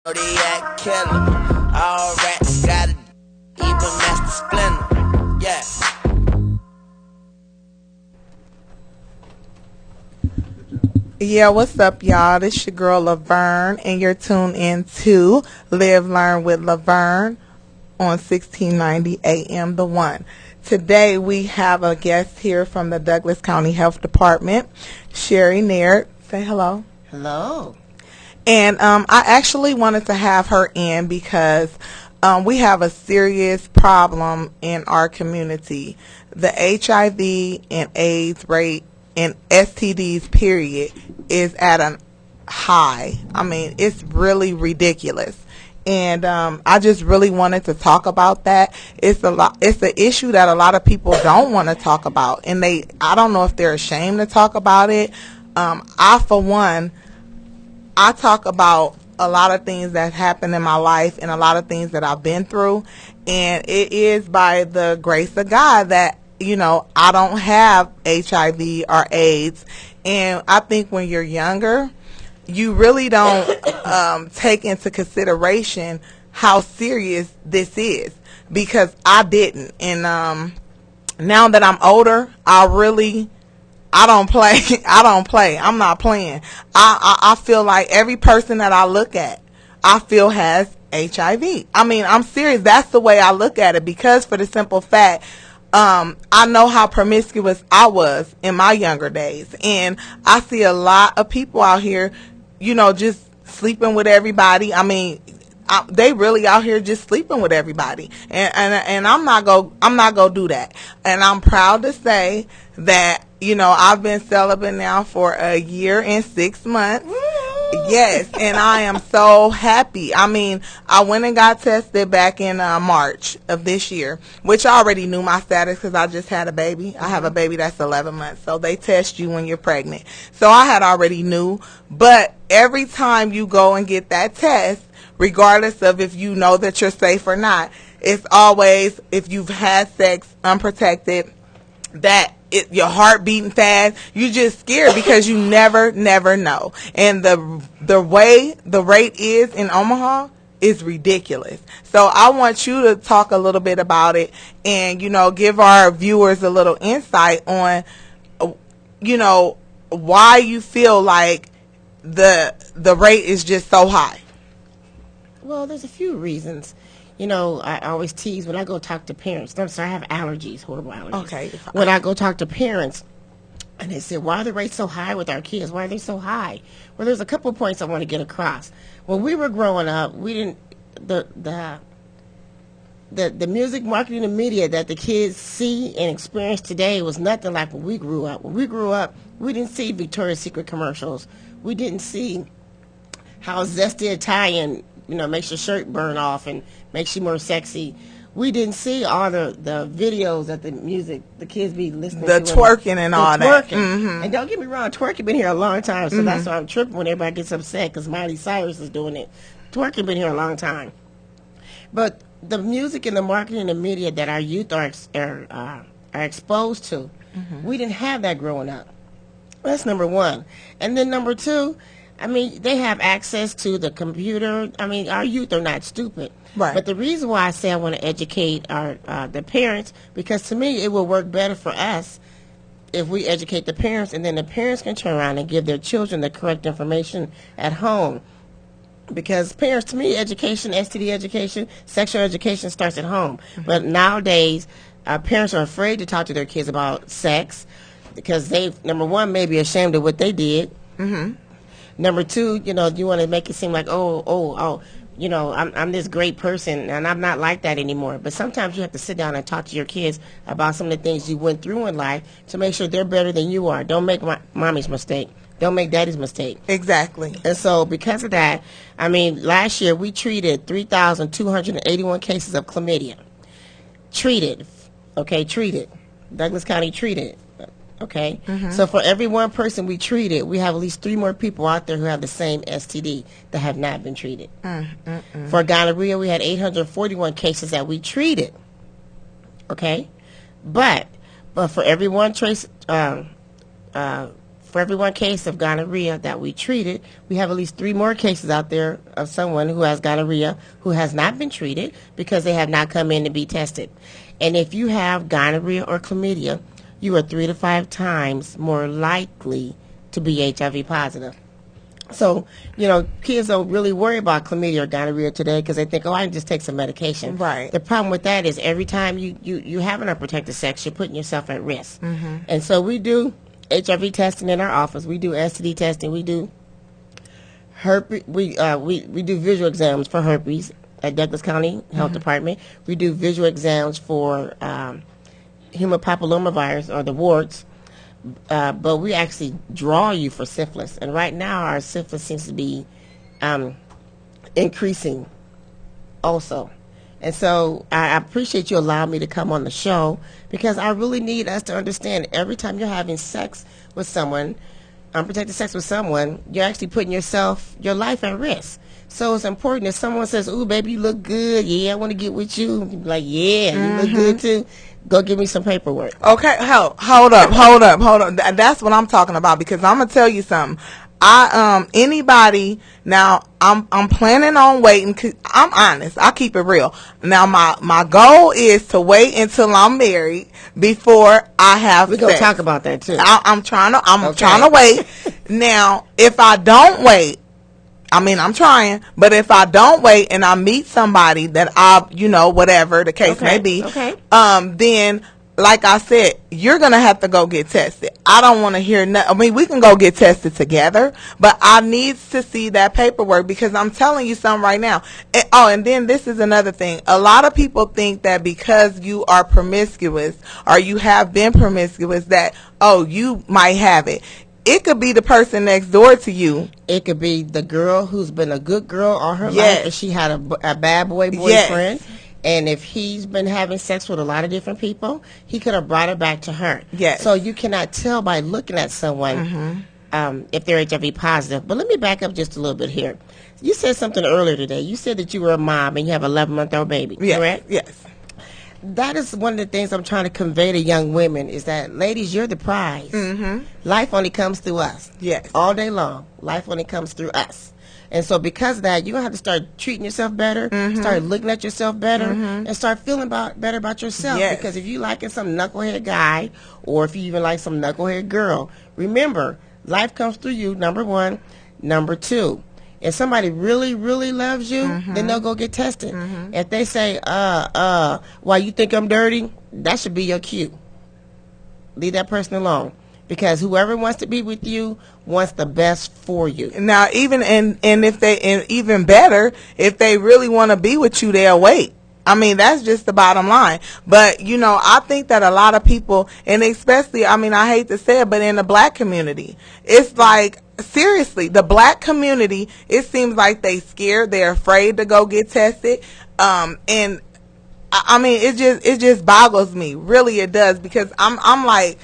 Zodiac killer. All rats got it. Even Master Splinter. Yeah. Yeah, what's up, y'all? This your girl Lavern, and you're tuned in to Live Learn with Lavern on 1690 AM The One. Today we have a guest here from the Douglas County Health Department, Sheri Nared. Say hello. Hello. And I actually wanted to have her in because we have a serious problem in our community. The HIV and AIDS rate and STDs, period, is at a high. I mean, it's really ridiculous. And I just really wanted to talk about that. It's an issue that a lot of people don't want to talk about, and I don't know if they're ashamed to talk about it. For one, I talk about a lot of things that happened in my life and a lot of things that I've been through, and it is by the grace of God that, I don't have HIV or AIDS. And I think when you're younger, you really don't take into consideration how serious this is, because I didn't. And now that I'm older, I don't play. I don't play. I'm not playing. I feel like every person that I look at, I feel has HIV. I mean, I'm serious. That's the way I look at it, because for the simple fact, I know how promiscuous I was in my younger days. And I see a lot of people out here, just sleeping with everybody. I mean, they really out here just sleeping with everybody, and I'm not gonna do that. And I'm proud to say that I've been celibate now for a year and 6 months. Yes, and I am so happy. I mean, I went and got tested back in March of this year, which I already knew my status because I just had a baby. I have a baby that's 11 months, so they test you when you're pregnant. So I had already knew, but every time you go and get that test, regardless of if you know that you're safe or not, it's always, if you've had sex unprotected, that your heart beating fast, you just scared because you never know. And the way the rate is in Omaha is ridiculous. So I want you to talk a little bit about it and give our viewers a little insight on why you feel like the rate is just so high. Well, there's a few reasons. I always tease when I go talk to parents. I'm sorry, I have allergies, horrible allergies. Okay. When I go talk to parents, and they say, why are the rates so high with our kids? Why are they so high? Well, there's a couple of points I want to get across. When we were growing up, we didn't, the music, marketing, and media that the kids see and experience today was nothing like when we grew up. When we grew up, we didn't see Victoria's Secret commercials. We didn't see how zesty Italian makes your shirt burn off and makes you more sexy. We didn't see all the videos that the kids be listening the to. Twerking and all that. Mm-hmm. And don't get me wrong, twerking been here a long time, so that's why I'm tripping when everybody gets upset because Miley Cyrus is doing it. Twerking been here a long time. But the music and the marketing and the media that our youth are exposed to, we didn't have that growing up. That's number one. And then number two, they have access to the computer. Our youth are not stupid. Right. But the reason why I say I want to educate the parents, because to me it will work better for us if we educate the parents, and then the parents can turn around and give their children the correct information at home. Because parents, to me, education, STD education, sexual education starts at home. But nowadays, parents are afraid to talk to their kids about sex because they, number one, may be ashamed of what they did. Number two, you want to make it seem like, I'm this great person, and I'm not like that anymore. But sometimes you have to sit down and talk to your kids about some of the things you went through in life to make sure they're better than you are. Don't make mommy's mistake. Don't make daddy's mistake. Exactly. And so because of that, last year we treated 3,281 cases of chlamydia. Treated. Douglas County treated. Okay? So for every one person we treated, we have at least 3 more people out there who have the same STD that have not been treated. For gonorrhea, we had 841 cases that we treated. Okay? But for every one for every one case of gonorrhea that we treated, we have at least 3 more cases out there of someone who has gonorrhea who has not been treated because they have not come in to be tested. And if you have gonorrhea or chlamydia, you are 3 to 5 times more likely to be HIV positive. So, kids don't really worry about chlamydia or gonorrhea today because they think, oh, I can just take some medication. Right. The problem with that is every time you have an unprotected sex, you're putting yourself at risk. Mm-hmm. And so we do HIV testing in our office. We do STD testing. We do herpes. We do visual exams for herpes at Douglas County Health Department. We do visual exams for human papillomavirus or the warts. But we actually draw you for syphilis. And right now our syphilis seems to be increasing also. And so I appreciate you allowing me to come on the show because I really need us to understand every time you're having sex with someone, unprotected sex with someone, you're actually putting your life at risk. So it's important if someone says, ooh, baby, you look good. Yeah, I want to get with you. You be like, yeah, you look good too. Go give me some paperwork. Okay, hold up. That's what I'm talking about because I'm gonna tell you something. Anybody now, I'm planning on waiting. Cause I'm honest. I keep it real. Now, my goal is to wait until I'm married before I have We're sex. gonna talk about that too. I'm trying to wait. Now, if I don't wait. I'm trying, but if I don't wait and I meet somebody that whatever the case may be, then, like I said, you're going to have to go get tested. I don't want to hear we can go get tested together, but I need to see that paperwork because I'm telling you something right now. And then this is another thing. A lot of people think that because you are promiscuous or you have been promiscuous that, you might have it. It could be the person next door to you. It could be the girl who's been a good girl all her life, and she had a bad boyfriend. Yes. And if he's been having sex with a lot of different people, he could have brought it back to her. Yes. So you cannot tell by looking at someone if they're HIV positive. But let me back up just a little bit here. You said something earlier today. You said that you were a mom and you have an 11-month-old baby, correct? Yes. That is one of the things I'm trying to convey to young women is that, ladies, you're the prize. Mm-hmm. Life only comes through us. Yes. All day long. Life only comes through us. And so because of that, you're going to have to start treating yourself better, start looking at yourself better, and start feeling better about yourself. Yes. Because if you liking some knucklehead guy, or if you even like some knucklehead girl, remember, life comes through you, number 1. Number 2, if somebody really, really loves you, then they'll go get tested. If they say, why you think I'm dirty, that should be your cue. Leave that person alone. Because whoever wants to be with you wants the best for you. Now, even even better, if they really want to be with you, they'll wait. That's just the bottom line. But, I think that a lot of people, and especially, I hate to say it, but in the black community, it's like, seriously, the black community, it seems like they scared, they're afraid to go get tested. And it just boggles me. Really, it does, because I'm like,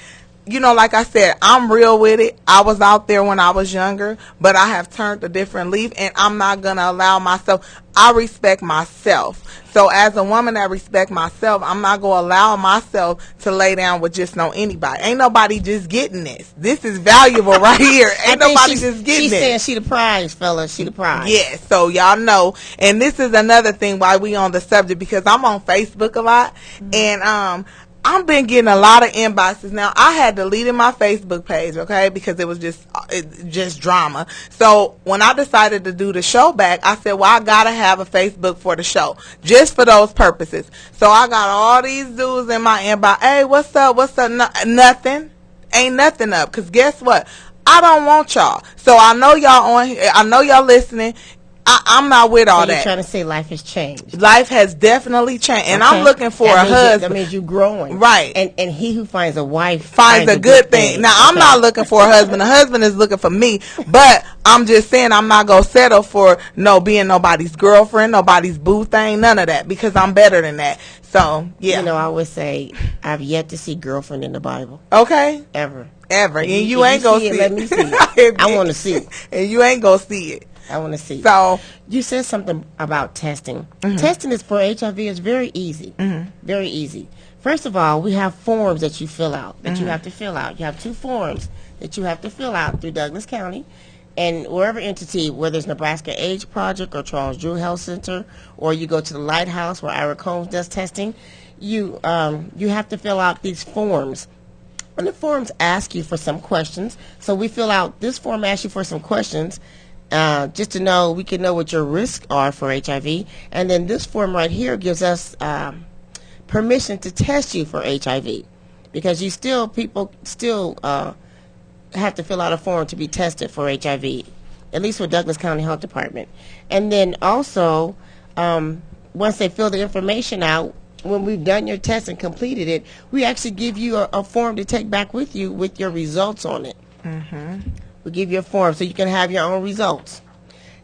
like I said, I'm real with it. I was out there when I was younger, but I have turned a different leaf, and I'm not going to allow myself. I respect myself. So as a woman that respect myself, I'm not going to allow myself to lay down with just anybody. Ain't nobody just getting this. This is valuable right here. Ain't nobody just getting she's this. She's saying she the prize, fella. She the prize. Yes. So y'all know. And this is another thing why we on the subject, because I'm on Facebook a lot, and I've been getting a lot of inboxes. Now, I had deleted my Facebook page, okay, because it was just drama. So when I decided to do the show back, I said, well, I got to have a Facebook for the show, just for those purposes. So I got all these dudes in my inbox. Hey, what's up? Nothing. Ain't nothing up, because guess what? I don't want y'all. So I know y'all on here. I know y'all listening. I'm not with all so you're that. Trying to say life has changed. Life has definitely changed, and I'm looking for a husband. That means you're growing, right? And he who finds a wife finds a good thing. Now, I'm not looking for a husband. The husband is looking for me, but I'm just saying I'm not gonna settle for being nobody's girlfriend, nobody's boo thing, none of that, because I'm better than that. So yeah, I always say I've yet to see girlfriend in the Bible. Okay, ever, and you ain't gonna see it. Let me see it. I want to see it, and you ain't gonna see it. I want to see. So you said something about testing. Testing is for HIV is very easy. Very easy. First of all, we have forms that you fill out, that you have to fill out. You have 2 forms that you have to fill out through Douglas County. And wherever entity, whether it's Nebraska AIDS Project or Charles Drew Health Center, or you go to the Lighthouse where Ira Combs does testing, you have to fill out these forms. And the forms ask you for some questions. So we fill out, this form asks you for some questions just to know, we can know what your risks are for HIV. And then this form right here gives us permission to test you for HIV. Because people still have to fill out a form to be tested for HIV, at least with Douglas County Health Department. And then also, once they fill the information out, when we've done your test and completed it, we actually give you a form to take back with you with your results on it. We give you a form so you can have your own results.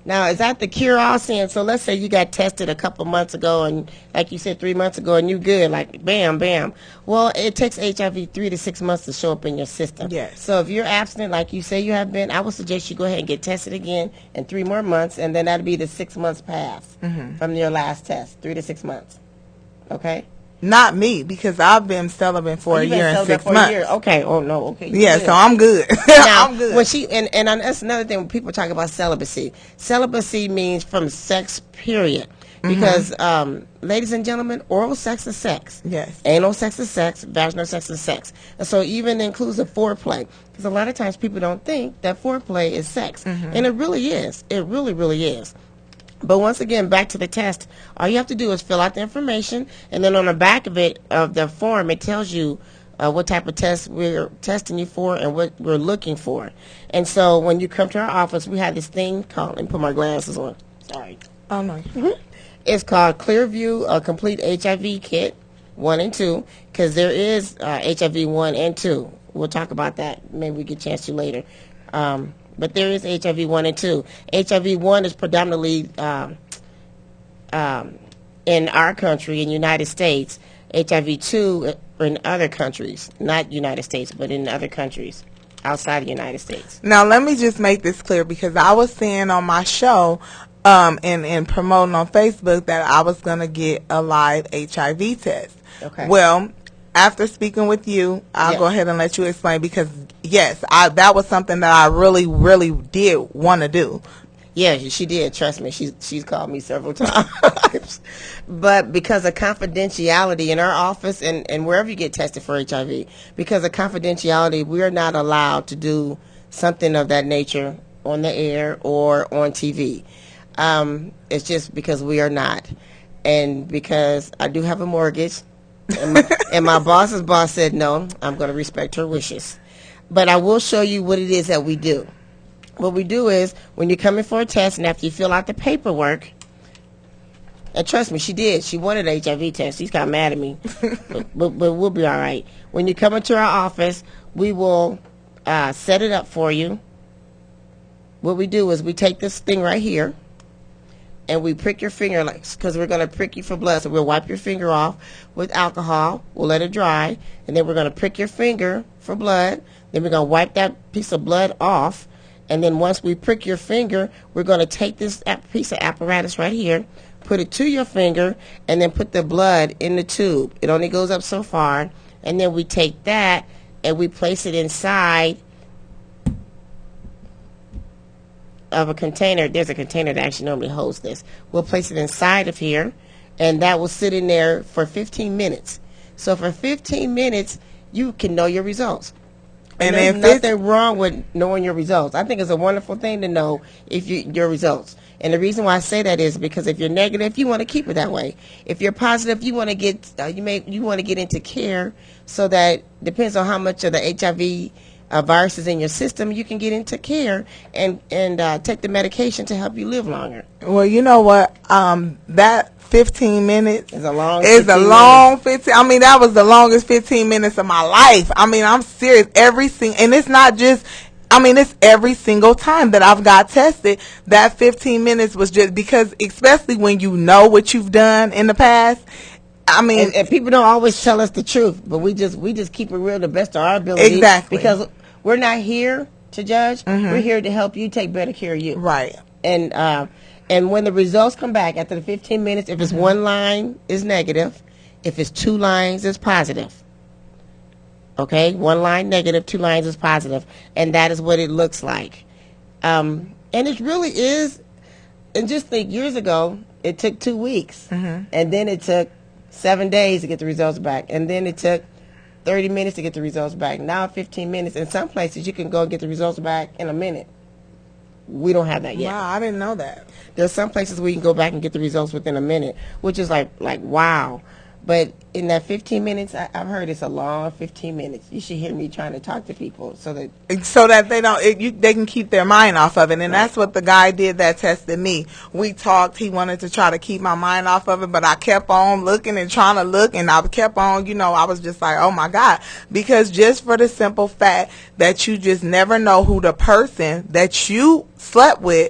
Now, is that the cure-all saying? So let's say you got tested a couple months ago, and like you said, 3 months ago, and you're good, like bam, bam. Well, it takes HIV 3 to 6 months to show up in your system. Yes. So if you're abstinent, like you say you have been, I would suggest you go ahead and get tested again in 3 more months, and then that'll be the 6 months pass from your last test, 3 to 6 months. Okay? Not me, because I've been celibate for a year and 6 months. Okay. Oh no. Okay. Yeah, so I'm good. Now, I'm good. when and that's another thing when people talk about celibacy. Celibacy means from sex, period. Because, ladies and gentlemen, oral sex is sex. Yes. Anal sex is sex. Vaginal sex is sex. And so even includes the foreplay. Because a lot of times people don't think that foreplay is sex. And it really is. It really, really is. But once again, back to the test, all you have to do is fill out the information, and then on the back of it, of the form, it tells you what type of test we're testing you for and what we're looking for. And so when you come to our office, we have this thing called, let me put my glasses on. Sorry. Oh, no. It's called Clearview Complete HIV Kit 1 and 2, because there is HIV 1 and 2. We'll talk about that. Maybe we get a chance to later. But there is HIV 1 and 2. HIV 1 is predominantly in our country, in the United States. HIV 2 in other countries, not United States, but in other countries outside the United States. Now, let me just make this clear, because I was saying on my show and promoting on Facebook that I was going to get a live HIV test. Okay. Well, after speaking with you, I'll go ahead and let you explain, because, yes, that was something that I really, really did want to do. Yeah, she did. Trust me. She's called me several times. But because of confidentiality in our office and wherever you get tested for HIV, because of confidentiality, we're not allowed to do something of that nature on the air or on TV. It's just because we are not. And because I do have a mortgage. And my boss's boss said, no, I'm going to respect her wishes. But I will show you what it is that we do. What we do is, when you come in for a test and after you fill out the paperwork, and trust me, she did. She wanted an HIV test. She's kind of mad at me. but we'll be all right. When you come into our office, we will set it up for you. What we do is we take this thing right here, and we prick your finger, because we're going to prick you for blood. So we'll wipe your finger off with alcohol. We'll let it dry. And then we're going to prick your finger for blood. Then we're going to wipe that piece of blood off. And then once we prick your finger, we're going to take this piece of apparatus right here, put it to your finger, and then put the blood in the tube. It only goes up so far. And then we take that and we place it inside of a container. There's a container that actually normally holds this. We'll place it inside of here, and that will sit in there for 15 minutes. So for 15 minutes, you can know your results. And there's nothing wrong with knowing your results. I think it's a wonderful thing to know your results. And the reason why I say that is because if you're negative, you want to keep it that way. If you're positive, you want to get you want to get into care, so that depends on how much of the HIV virus is in your system, you can get into care and take the medication to help you live longer. Well, you know what? That 15 minutes is a long 15. I mean, that was the longest 15 minutes of my life. I mean, I'm serious. And it's not just, I mean, it's every single time that I've got tested. That 15 minutes was just because, especially when you know what you've done in the past. I mean, and people don't always tell us the truth, but we just keep it real the best of our ability. Exactly. Because we're not here to judge. We're here to help you take better care of you. Right. And when the results come back after the 15 minutes, if it's one line, it's negative. If it's 2 lines, it's positive. Okay, one line negative, 2 lines is positive, and that is what it looks like. And it really is. And just think, years ago, it took 2 weeks, and then it took 7 days to get the results back, and then it took 30 minutes to get the results back. Now 15 minutes. In some places, you can go and get the results back in a minute. We don't have that yet. Wow, I didn't know that. There's some places where you can go back and get the results within a minute, which is like wow. But in that 15 minutes, I've heard it's a long 15 minutes. You should hear me trying to talk to people so that they don't they can keep their mind off of it. And that's what the guy did that tested me. We talked. He wanted to try to keep my mind off of it, but I kept on looking and trying to look, and I kept on, I was just like, oh my God, because just for the simple fact that you just never know who the person that you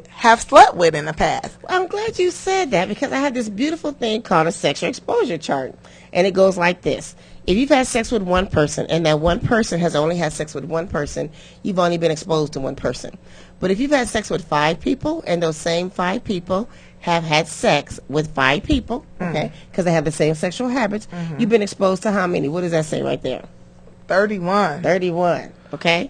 have slept with in the past. I'm glad you said that, because I have this beautiful thing called a sexual exposure chart. And it goes like this. If you've had sex with one person and that one person has only had sex with one person, you've only been exposed to one person. But if you've had sex with 5 people and those same 5 people have had sex with 5 people, okay, because they have the same sexual habits, you've been exposed to how many? What does that say right there? 31. 31, okay?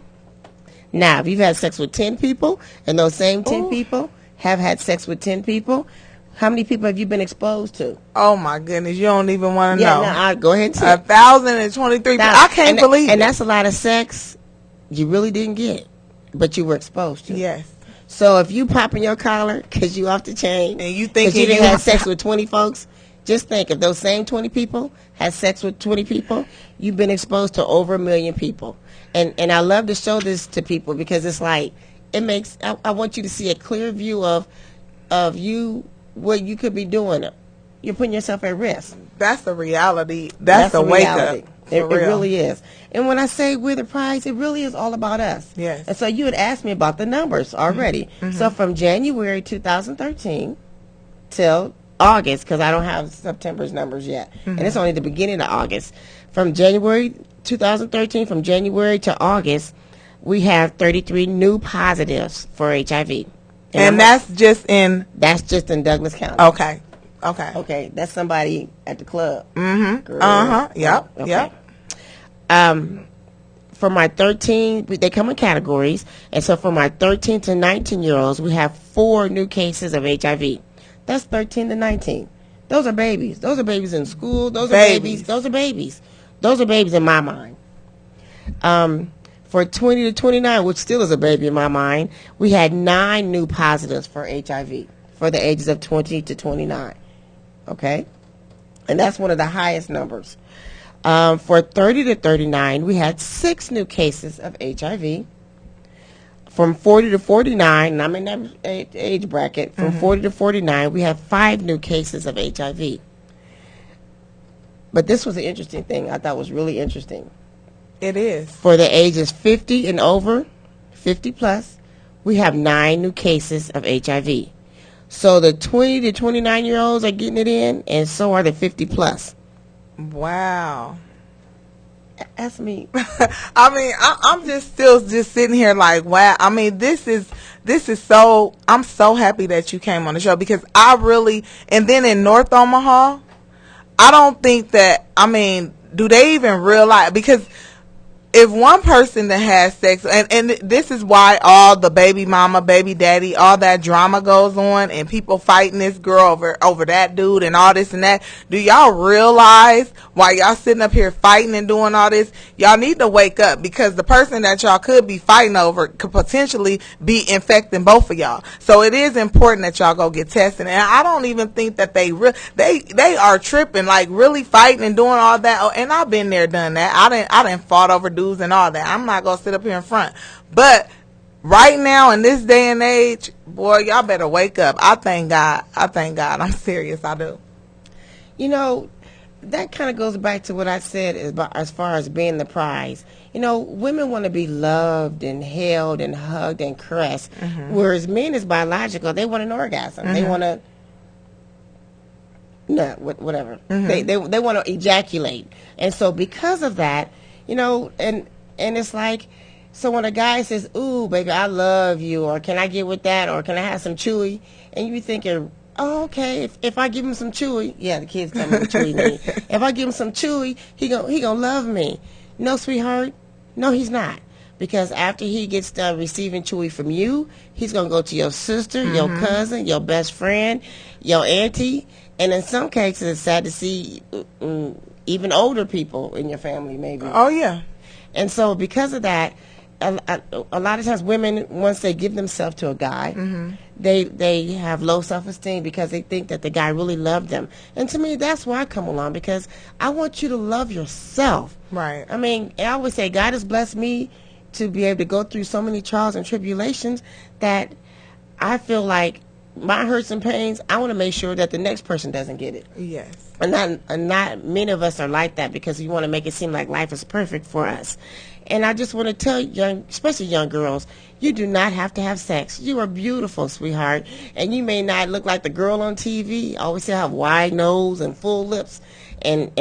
Now, if you've had sex with 10 people and those same 10 people have had sex with 10 people, how many people have you been exposed to? Oh my goodness, you don't even want to know. Yeah, go ahead and say 1,023. I can't believe it. And that's a lot of sex you really didn't get, but you were exposed to. Yes. So if you popping your collar because you off the chain, and you think you didn't have sex with 20 folks, just think, if those same 20 people had sex with 20 people, you've been exposed to over 1 million people. And I love to show this to people, because it's like, it makes, I want you to see a clear view of you, what you could be doing. You're putting yourself at risk. That's the reality. That's the wake up. It really is. And when I say we're the prize, it really is all about us. Yes. And so you had asked me about the numbers already. So from January 2013 till August, because I don't have September's numbers yet, and it's only the beginning of August. From January 2013, from January to August, we have 33 new positives for HIV. And that's just in Douglas County. Okay. That's somebody at the club. Yep. Okay. Yep. For my 13, they come in categories, and so for my 13 to 19-year-olds, we have 4 new cases of HIV. That's 13 to 19. Those are babies. Those are babies in school. Those are babies. Those are babies. Those are babies in my mind. For 20 to 29, which still is a baby in my mind, we had 9 new positives for HIV for the ages of 20 to 29. Okay? And that's one of the highest numbers. For 30 to 39, we had 6 new cases of HIV. From 40 to 49, and I'm in that age bracket, from 40 to 49, we have 5 new cases of HIV. But this was an interesting thing I thought was really interesting. It is. For the ages 50 and over, 50 plus, we have 9 new cases of HIV. So the 20 to 29-year-olds are getting it in, and so are the 50 plus. Wow. That's me. I mean, I'm just sitting here like, wow. I mean, this is so, I'm so happy that you came on the show, because and then in North Omaha, I don't think that, I mean, do they even realize, because if one person that has sex, and this is why all the baby mama, baby daddy, all that drama goes on, and people fighting this girl over that dude and all this and that. Do y'all realize while y'all sitting up here fighting and doing all this, y'all need to wake up, because the person that y'all could be fighting over could potentially be infecting both of y'all. So it is important that y'all go get tested. And I don't even think that they are tripping, like really fighting and doing all that. Oh, and I've been there, done that. I didn't fought over dudes and all that. I'm not gonna sit up here in front, but right now in this day and age, boy, y'all better wake up. I thank God. I'm serious. I do. You know, that kind of goes back to what I said as far as being the prize. You know, women want to be loved and held and hugged and caressed, whereas men is biological. They want an orgasm. They want to whatever. They want to ejaculate, and so because of that, you know, and it's like, so when a guy says, "Ooh, baby, I love you," or "Can I get with that?" or "Can I have some chewy?" and you be thinking, "Oh, okay, if I give him some chewy," yeah, the kids tell me what chewy mean. If I give him some chewy, he gonna love me. No, sweetheart. No, he's not. Because after he gets done receiving Chewy from you, he's going to go to your sister, your cousin, your best friend, your auntie. And in some cases, it's sad to see even older people in your family, maybe. Oh, yeah. And so because of that, a lot of times women, once they give themselves to a guy, they have low self-esteem because they think that the guy really loved them. And to me, that's why I come along, because I want you to love yourself. Right. I mean, I always say God has blessed me to be able to go through so many trials and tribulations that I feel like my hurts and pains, I want to make sure that the next person doesn't get it. Yes. And not many of us are like that, because we want to make it seem like life is perfect for us. And I just want to tell especially young girls, you do not have to have sex. You are beautiful, sweetheart. And you may not look like the girl on TV. I always say I have wide nose and full lips and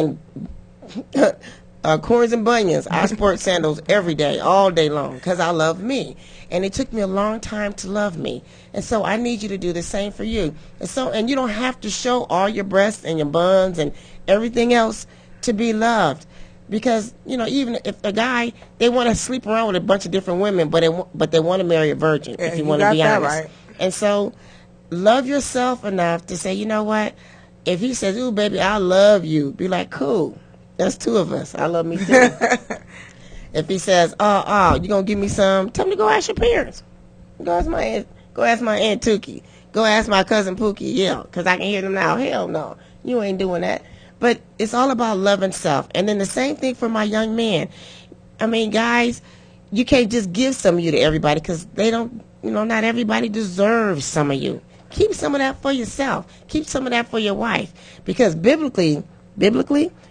corns and bunions. I sport sandals every day, all day long, because I love me. And it took me a long time to love me. And so I need you to do the same for you. And you don't have to show all your breasts and your buns and everything else to be loved. Because, even if a guy, they want to sleep around with a bunch of different women, but they want to marry a virgin, if you want to be honest. Right. And so love yourself enough to say, you know what? If he says, ooh, baby, I love you, be like, cool. That's two of us. I love me too. If he says, you going to give me some, tell him to go ask your parents. Go ask my aunt Tukey. Go ask my cousin Pookie. Yeah, because I can hear them now. Hell no. You ain't doing that. But it's all about loving self. And then the same thing for my young man. I mean, guys, you can't just give some of you to everybody, because they don't, not everybody deserves some of you. Keep some of that for yourself. Keep some of that for your wife. Because biblically,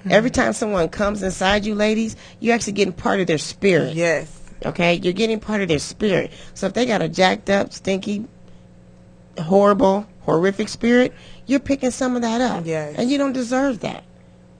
every time someone comes inside you, ladies, you're actually getting part of their spirit. Yes. Okay? You're getting part of their spirit. So if they got a jacked up, stinky, horrible, horrific spirit, you're picking some of that up. Yes. And you don't deserve that.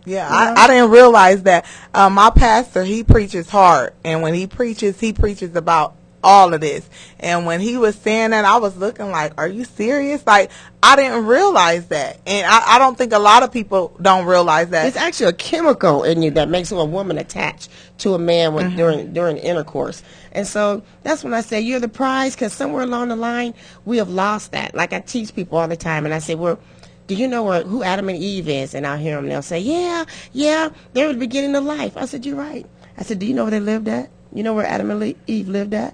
Yeah, I didn't realize that. My pastor, he preaches hard. And when he preaches about all of this. And when he was saying that, I was looking like, are you serious? Like, I didn't realize that. And I don't think a lot of people don't realize that. It's actually a chemical in you that makes a woman attached to a man when, during intercourse. And so that's when I say you're the prize, because somewhere along the line, we have lost that. Like I teach people all the time, and I say, well, do you know who Adam and Eve is? And I'll hear them, they'll say, yeah, they were the beginning of life. I said, you're right. I said, do you know where they lived at? You know where Adam and Eve lived at?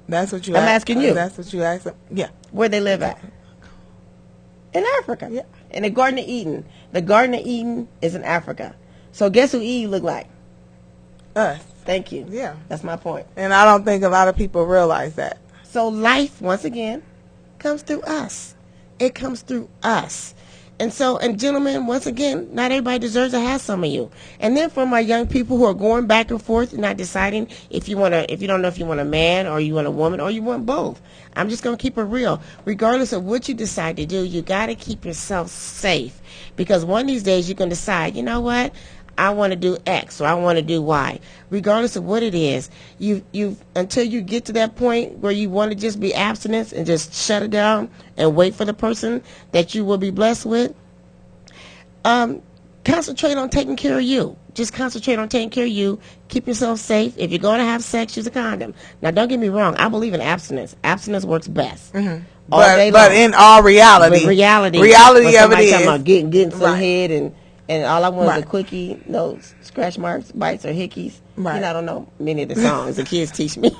That's what you I'm asking you. That's what you asked. Yeah. Where they live at? In Africa. Yeah. In the Garden of Eden. The Garden of Eden is in Africa. So guess who Eve looked like? Us. Thank you. Yeah. That's my point. And I don't think a lot of people realize that. So life, once again, comes through us. It comes through us. And so, and gentlemen, once again, not everybody deserves to have some of you. And then for my young people who are going back and forth and not deciding if you don't know if you want a man or you want a woman or you want both. I'm just going to keep it real. Regardless of what you decide to do, you got to keep yourself safe. Because one of these days you can decide, you know what? I want to do X or I want to do Y. Regardless of what it is, until you get to that point where you want to just be abstinence and just shut it down and wait for the person that you will be blessed with, concentrate on taking care of you. Just concentrate on taking care of you. Keep yourself safe. If you're going to have sex, use a condom. Now, don't get me wrong. I believe in abstinence. Abstinence works best. Mm-hmm. But in all reality, reality of it is about getting some right. head and all I want right. is a quickie, no scratch marks, bites, or hickeys. Right. I don't know many of the songs. The kids teach me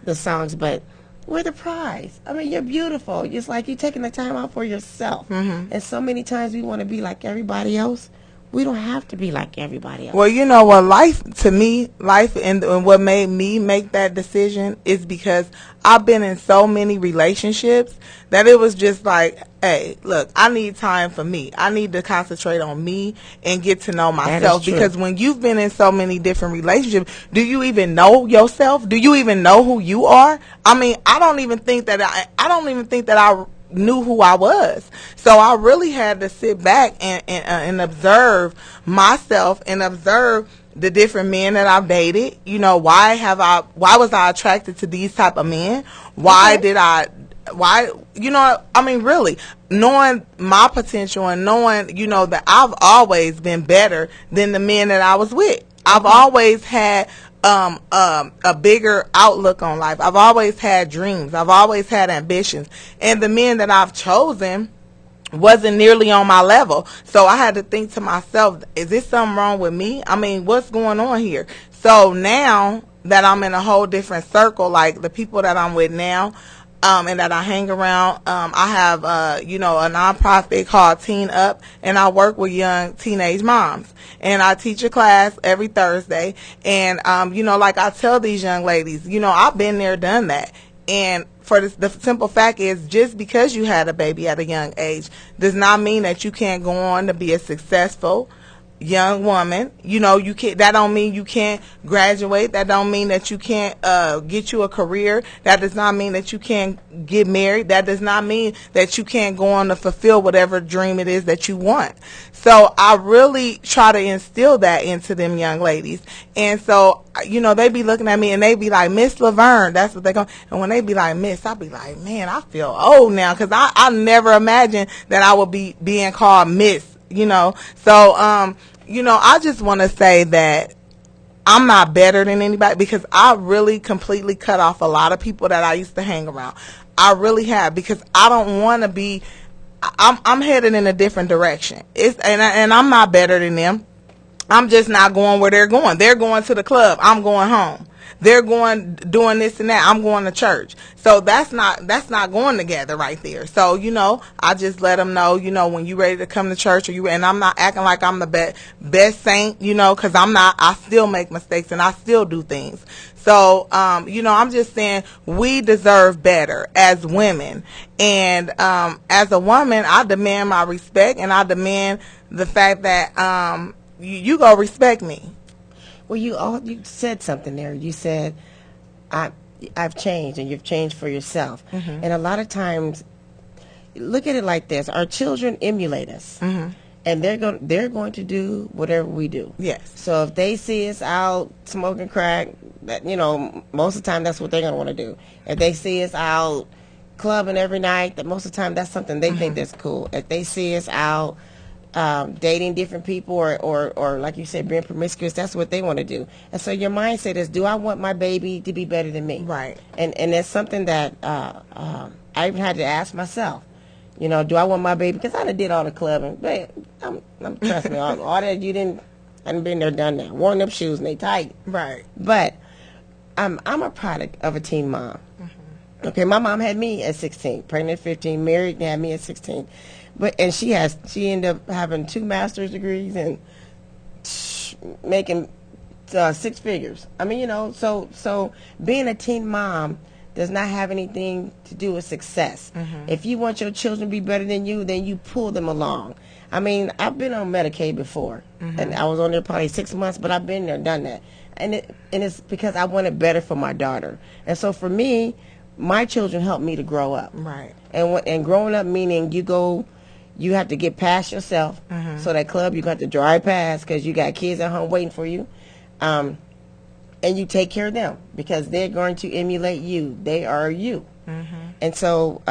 the songs, but we're the prize. I mean, you're beautiful. It's like you're taking the time out for yourself. Mm-hmm. And so many times we want to be like everybody else. We don't have to be like everybody else. Well, you know what, life and what made me make that decision is because I've been in so many relationships that it was just like, hey, look, I need time for me. I need to concentrate on me and get to know myself. Because when you've been in so many different relationships, do you even know yourself? Do you even know who you are? I mean, I don't even think that I knew who I was. So I really had to sit back and observe myself and observe the different men that I've dated. You know, why was I attracted to these type of men? Really knowing my potential and knowing, that I've always been better than the men that I was with. I've always had a bigger outlook on life. I've always had dreams. I've always had ambitions. And the men that I've chosen wasn't nearly on my level. So I had to think to myself, is this something wrong with me? I mean, what's going on here? So now that I'm in a whole different circle, like the people that I'm with now, and that I hang around, I have, a nonprofit called Teen Up, and I work with young teenage moms. And I teach a class every Thursday. And, like I tell these young ladies, I've been there, done that. And for the simple fact is, just because you had a baby at a young age does not mean that you can't go on to be a successful young woman. You can't. That don't mean you can't graduate. That don't mean that you can't get you a career. That does not mean that you can't get married. That does not mean that you can't go on to fulfill whatever dream it is that you want. So I really try to instill that into them young ladies. And so, they be looking at me and they be like, Miss Lavern. That's what they go. And when they be like, Miss, I be like, man, I feel old now, because I never imagined that I would be being called Miss. So I just want to say that I'm not better than anybody, because I really completely cut off a lot of people that I used to hang around. I really have, because I don't want to be. I'm headed in a different direction. And I'm not better than them. I'm just not going where they're going. They're going to the club. I'm going home. They're doing this and that. I'm going to church. So that's not going together right there. So, I just let them know, when you're ready to come to church, and I'm not acting like I'm the best saint, because I'm not. I still make mistakes and I still do things. So, I'm just saying we deserve better as women. And as a woman, I demand my respect, and I demand the fact that you go respect me. Well, you said something there. You said, I've changed, and you've changed for yourself. Mm-hmm. And a lot of times, look at it like this: our children emulate us, mm-hmm. and they're going to do whatever we do. Yes. So if they see us out smoking crack, that most of the time that's what they're going to want to do. If they see us out clubbing every night, that most of the time that's something they mm-hmm. think that's cool. If they see us out dating different people, or like you said, being promiscuous, that's what they want to do. And so your mindset is, do I want my baby to be better than me? Right. And that's something that I even had to ask myself. Do I want my baby? Because I done did all the clubbing. But trust me, all that I hadn't been there, done that. Worn up shoes and they tight. Right. But I'm a product of a teen mom. Mm-hmm. Okay, my mom had me at 16, pregnant at 15, married, and had me at 16. And she ended up having 2 master's degrees and making 6 figures. I mean, so being a teen mom does not have anything to do with success. Mm-hmm. If you want your children to be better than you, then you pull them along. I mean, I've been on Medicaid before, mm-hmm. and I was on there probably 6 months, but I've been there, done that. And it's because I wanted better for my daughter. And so for me, my children helped me to grow up. Right. And growing up meaning you have to get past yourself. Mm-hmm. So that club you got to drive past because you got kids at home waiting for you. And you take care of them because they're going to emulate you. They are you. Mm-hmm. And so,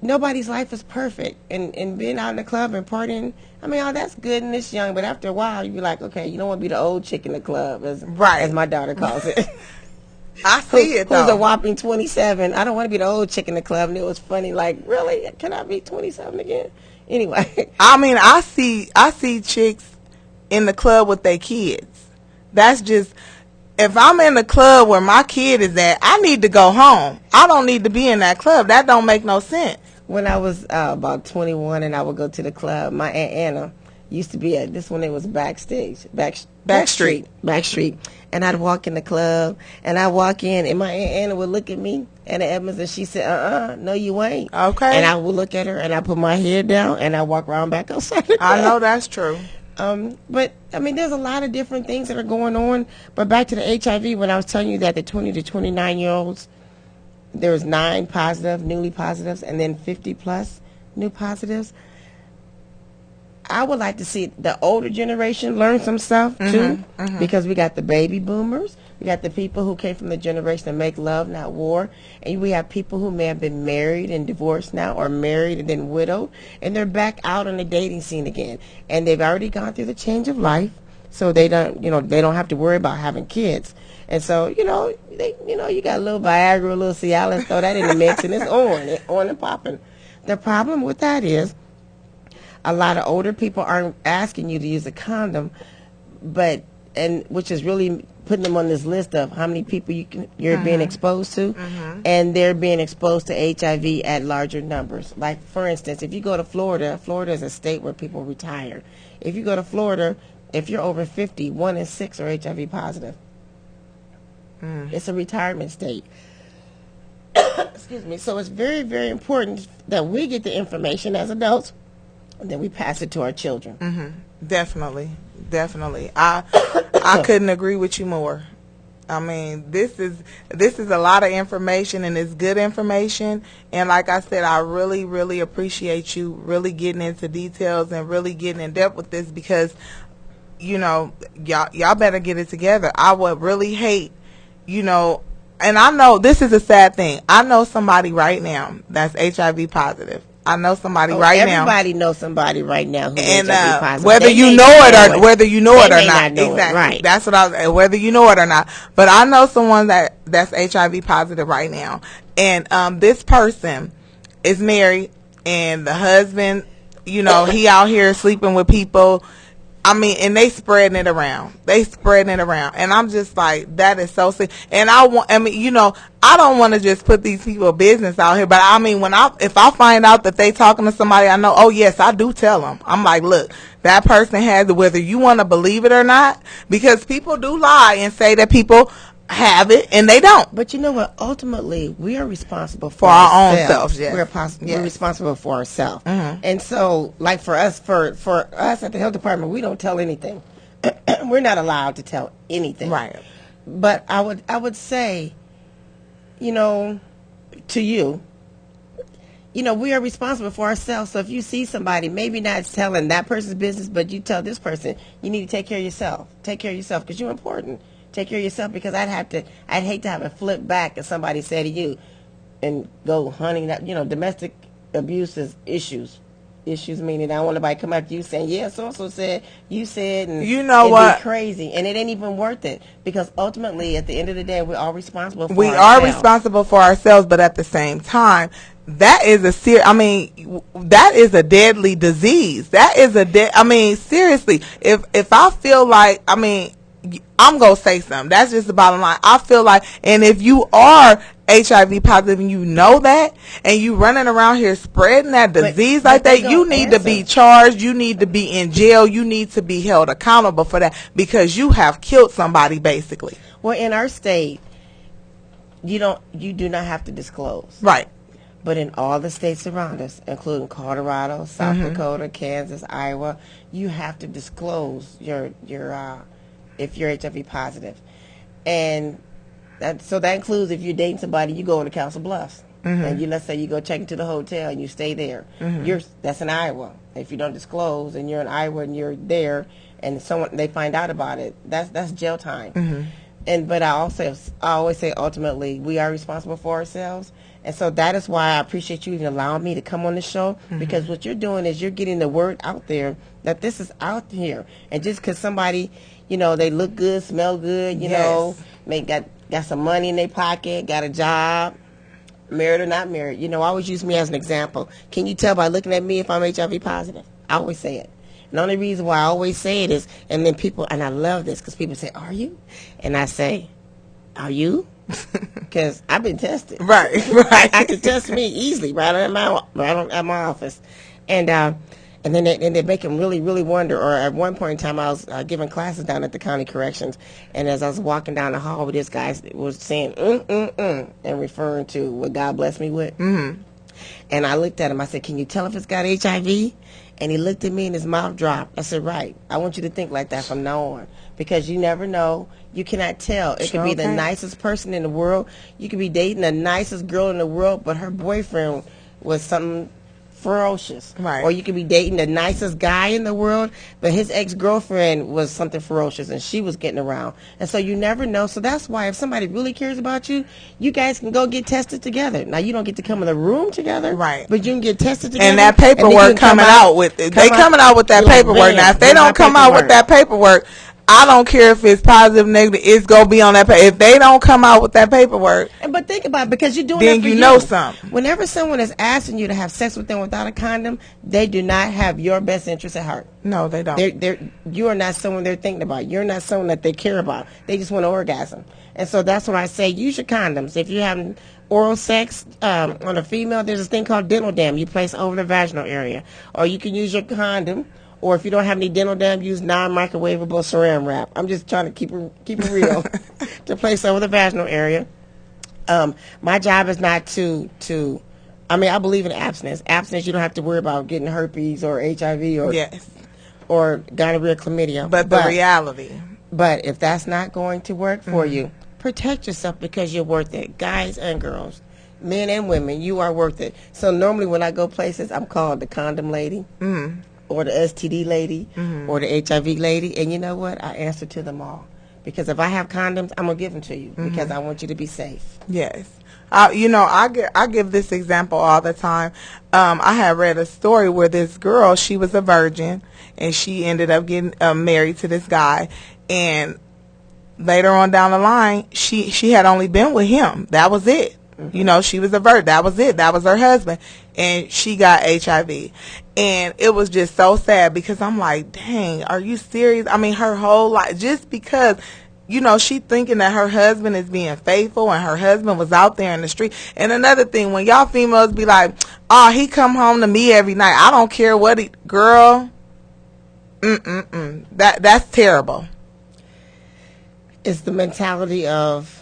nobody's life is perfect. And being out in the club and partying, I mean, that's good and it's young. But after a while, you be like, okay, you don't want to be the old chick in the club, as my daughter calls it. I see it, though. Who's a whopping 27. I don't want to be the old chick in the club. And it was funny, like, really? Can I be 27 again? Anyway. I mean, I see chicks in the club with their kids. That's just, if I'm in the club where my kid is at, I need to go home. I don't need to be in that club. That don't make no sense. When I was about 21 and I would go to the club, my Aunt Anna used to be at this when it was backstage, Backstreet. And I'd walk in the club, and I'd walk in, and my Aunt Anna would look at me, Anna Edmonds, and she said, no, you ain't. Okay. And I would look at her, and I put my head down, and I walk around back outside the club. I know that's true. But, I mean, there's a lot of different things that are going on. But back to the HIV, when I was telling you that the 20 to 29-year-olds, there was 9 positive, newly positives, and then 50-plus new positives. I would like to see the older generation learn some stuff, too, because we got the baby boomers. We got the people who came from the generation to make love, not war. And we have people who may have been married and divorced now, or married and then widowed, and they're back out on the dating scene again. And they've already gone through the change of life. so they don't have to worry about having kids. And so, you got a little Viagra, a little Cialis, throw that in the mix, and it's on and popping. The problem with that is a lot of older people aren't asking you to use a condom, which is really putting them on this list of how many people you're being exposed to, and they're being exposed to HIV at larger numbers. Like, for instance, if you go to Florida is a state where people retire. If you go to Florida, if you're over 50, 1 in 6 are HIV positive. It's a retirement state. Excuse me. So it's very, very important that we get the information as adults, and then we pass it to our children. Definitely. I couldn't agree with you more. I mean, this is a lot of information, and it's good information. And like I said, I really, really appreciate you really getting into details and really getting in depth with this, because, y'all better get it together. I would really hate, and I know this is a sad thing. I know somebody right now that's HIV positive. I know somebody right now. Everybody knows somebody right now who's HIV positive. Whether you know it or not. Exactly. Right. That's what I was. Whether you know it or not. But I know someone that's HIV positive right now, and this person is married, and the husband, he out here sleeping with people. I mean, and they spreading it around. And I'm just like, that is so sick. And I don't want to just put these people's business out here, but I mean, if I find out that they talking to somebody I know, oh yes, I do tell them. I'm like, look, that person has, whether you want to believe it or not, because people do lie and say that people have it and they don't. But you know what? Ultimately, we are responsible for our own selves. Yes. We're responsible for ourselves. And so, like for us at the health department, we don't tell anything. We're not allowed to tell anything. Right. But I would say, to you, we are responsible for ourselves. So if you see somebody, maybe not telling that person's business, but you tell this person, you need to take care of yourself. Take care of yourself, because you're important. Take care of yourself, because I'd hate to have it flip back and somebody say to you and go hunting that, domestic abuse is issues. Issues meaning I don't want nobody come after you saying, yeah, so-and-so said, you said, and what? Be crazy. And it ain't even worth it, because ultimately, at the end of the day, we're all responsible for ourselves. We are responsible for ourselves, but at the same time, that is that is a deadly disease. That is seriously, if I feel like, I'm going to say something. That's just the bottom line. I feel like, and if you are HIV positive and you know that, and you running around here spreading that disease like that, you need to be charged. You need to be in jail. You need to be held accountable for that, because you have killed somebody, basically. Well, in our state, you do not have to disclose. Right. But in all the states around us, including Colorado, South Dakota, Kansas, Iowa, you have to disclose if you're HIV positive. And that includes if you're dating somebody, you go into Council Bluffs. And let's say you go check into the hotel and you stay there. That's in Iowa. If you don't disclose and you're in Iowa and you're there and they find out about it, that's jail time. But I always say ultimately we are responsible for ourselves. And so that is why I appreciate you even allowing me to come on the show, because what you're doing is you're getting the word out there that this is out here. And just because somebody, they look good, smell good, got some money in their pocket, got a job, married or not married, always use me as an example. Can you tell by looking at me if I'm HIV positive? I always say it. And the only reason why I always say it is, and then people, and I love this because people say, are you? And I say, are you? Because I've been tested. Right. I can test me easily right at my office. And then they make them really, really wonder. Or at one point in time, I was giving classes down at the county corrections, and as I was walking down the hall, this guy was saying, and referring to what God blessed me with. And I looked at him. I said, can you tell if it's got HIV? And he looked at me and his mouth dropped. I said, right. I want you to think like that from now on, because you never know. You cannot tell. It could be the nicest person in the world. You could be dating the nicest girl in the world, but her boyfriend was something ferocious. Right. Or you could be dating the nicest guy in the world, but his ex-girlfriend was something ferocious and she was getting around. And so you never know. So that's why if somebody really cares about you, you guys can go get tested together. Now, you don't get to come in the room together. Right. But you can get tested together. And that paperwork coming out with that paperwork. Now, if they don't come out with that paperwork, I don't care if it's positive, negative. It's gonna be on that. If they don't come out with that paperwork, But think about it, because you're doing then that for you you. know something. Whenever someone is asking you to have sex with them without a condom, they do not have your best interest at heart. No, they don't. You are not someone they're thinking about. You're not someone that they care about. They just want to orgasm. And so that's why I say use your condoms. If you're having oral sex on a female, there's this thing called dental dam you place over the vaginal area. Or you can use your condom. Or if you don't have any dental dam, use non-microwavable saran wrap. I'm just trying to keep it real to place over the vaginal area. My job is not to I mean, I believe in abstinence. Abstinence, you don't have to worry about getting herpes or HIV or Yes, or gonorrhea, chlamydia. but the reality. But if that's not going to work for you, protect yourself because you're worth it. Guys and girls, men and women, you are worth it. So normally when I go places, I'm called the condom lady. Or the STD lady, or the HIV lady, and you know what? I answer to them all. Because if I have condoms, I'm going to give them to you because I want you to be safe. Yes. I give this example all the time. I had read a story where this girl, she was a virgin, and she ended up getting married to this guy. And later on down the line, she had only been with him. That was it. You know, she was a virgin. That was it. That was her husband. And she got HIV. And it was just so sad because I'm like, dang, are you serious? I mean, her whole life, just because, you know, she thinking that her husband is being faithful and her husband was out there in the street. And another thing, when y'all females be like, oh, he come home to me every night. I don't care what he, girl, that's terrible. It's the mentality of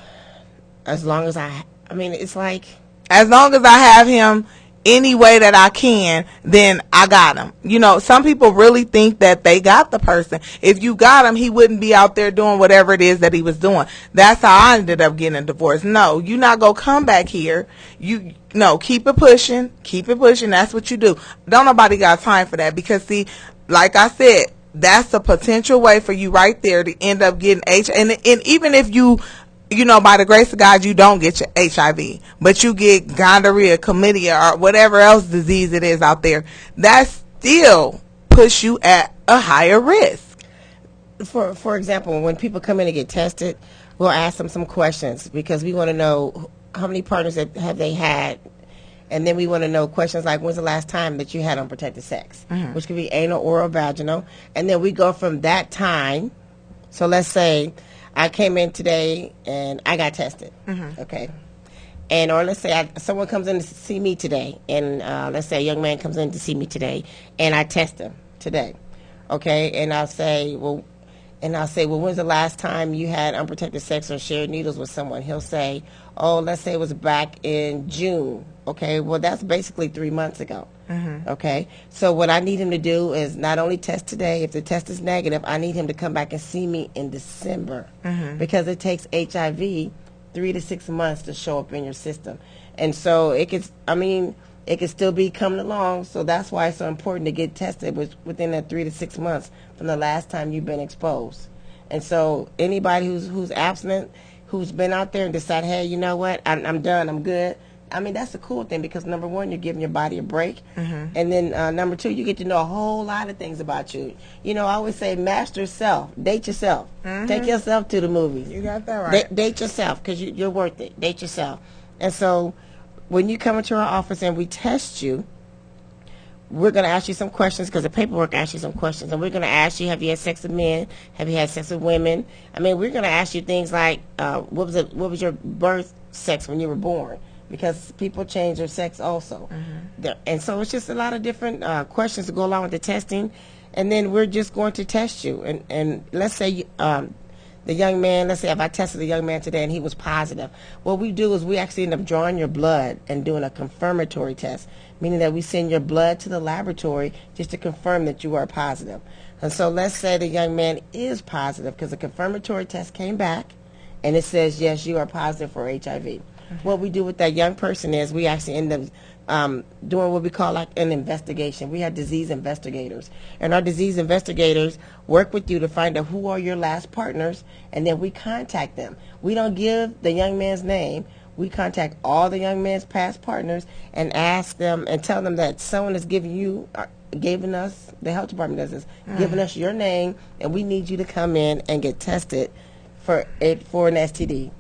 as long as I mean, it's like, as long as I have him any way that I can, then I got him. You know, some people really think that they got the person. If you got him, he wouldn't be out there doing whatever it is that he was doing. That's how I ended up getting a divorce. No, you're not going to come back here. Keep it pushing. Keep it pushing. That's what you do. Don't nobody got time for that because, see, like I said, that's a potential way for you right there to end up getting HIV. And even if you know, by the grace of God, you don't get your HIV, but you get gonorrhea, chlamydia, or whatever else disease it is out there, that still puts you at a higher risk. For example, when people come in to get tested, we'll ask them some questions because we want to know how many partners have they had, and then we want to know questions like, when's the last time that you had unprotected sex, which could be anal, oral, vaginal, and then we go from that time. So let's say I came in today and I got tested, okay? And or let's say someone comes in to see me today, and let's say a young man comes in to see me today, and I test him today, okay? And I'll say, well, when's the last time you had unprotected sex or shared needles with someone? He'll say, oh, let's say it was back in June, okay? Well, that's basically 3 months ago. Okay, so what I need him to do is not only test today. If the test is negative, I need him to come back and see me in December because it takes HIV 3 to 6 months to show up in your system, and so it could still be coming along. So that's why it's so important to get tested within that 3 to 6 months from the last time you've been exposed. And so anybody who's abstinent, who's been out there and decided, hey, you know what, I'm done, I'm good. I mean, that's the cool thing because, number one, you're giving your body a break. And then, number two, you get to know a whole lot of things about you. You know, I always say master yourself. Date yourself. Take yourself to the movies. You got that right. Date yourself because you're worth it. Date yourself. And so when you come into our office and we test you, we're going to ask you some questions because the paperwork asks you some questions. And we're going to ask you, have you had sex with men? Have you had sex with women? I mean, we're going to ask you things like, what was your birth sex when you were born? Because people change their sex also. And so it's just a lot of different questions to go along with the testing. And then we're just going to test you. And let's say the young man, let's say if I tested the young man today and he was positive, what we do is we actually end up drawing your blood and doing a confirmatory test, meaning that we send your blood to the laboratory just to confirm that you are positive. And so let's say the young man is positive because the confirmatory test came back and it says, yes, you are positive for HIV. What we do with that young person is we actually end up doing what we call like an investigation. We have disease investigators. And our disease investigators work with you to find out who are your last partners, and then we contact them. We don't give the young man's name. We contact all the young man's past partners and ask them and tell them that someone is giving you giving us, the health department does this, giving us your name, and we need you to come in and get tested for an STD.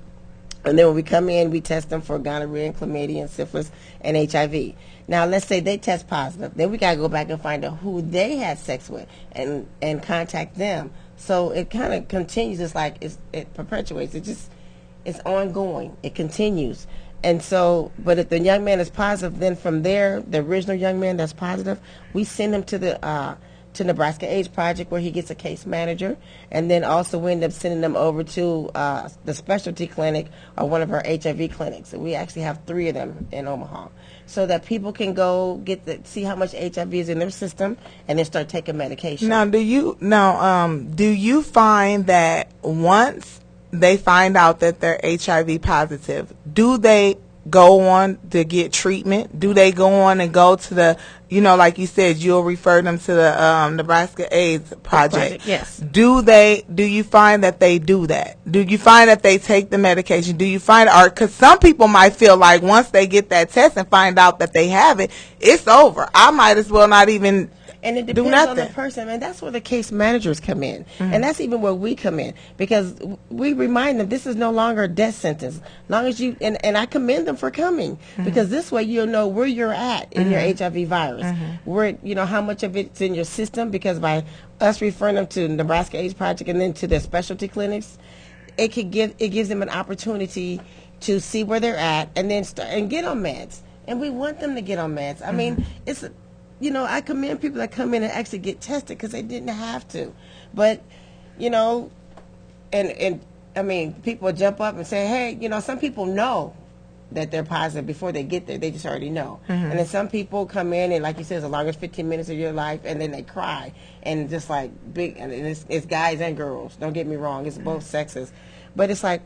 And then when we come in, we test them for gonorrhea and chlamydia and syphilis and HIV. Now, let's say they test positive. Then we got to go back and find out who they had sex with and contact them. So it kind of continues. It's like it perpetuates. It's ongoing. It continues. And so, but if the young man is positive, then from there, the original young man that's positive, we send him to the to Nebraska AIDS Project where he gets a case manager, and then also we end up sending them over to the specialty clinic or one of our HIV clinics. We actually have 3 of them in Omaha, so that people can go see how much HIV is in their system and then start taking medication. Now, do you find that once they find out that they're HIV positive, do they go on to get treatment? Do they go on and go to the, like you said, you'll refer them to the Nebraska AIDS Project? Yes. Do you find that they do that? Do you find that they take the medication? Do you find, or because some people might feel like once they get that test and find out that they have it, it's over. I might as well not even. And it depends on the person, and that's where the case managers come in. And that's even where we come in, because we remind them this is no longer a death sentence. Long as you, and I commend them for coming, because this way you'll know where you're at in your HIV virus, where, how much of it's in your system, because by us referring them to Nebraska AIDS Project and then to their specialty clinics, it gives them an opportunity to see where they're at and then start and get on meds. And we want them to get on meds. I mean, it's I commend people that come in and actually get tested because they didn't have to. But, and I mean, people jump up and say, hey, some people know that they're positive before they get there. They just already know. And then some people come in and, like you said, as long as 15 minutes of your life, and then they cry. And just like and it's guys and girls. Don't get me wrong. It's both sexes. But it's like,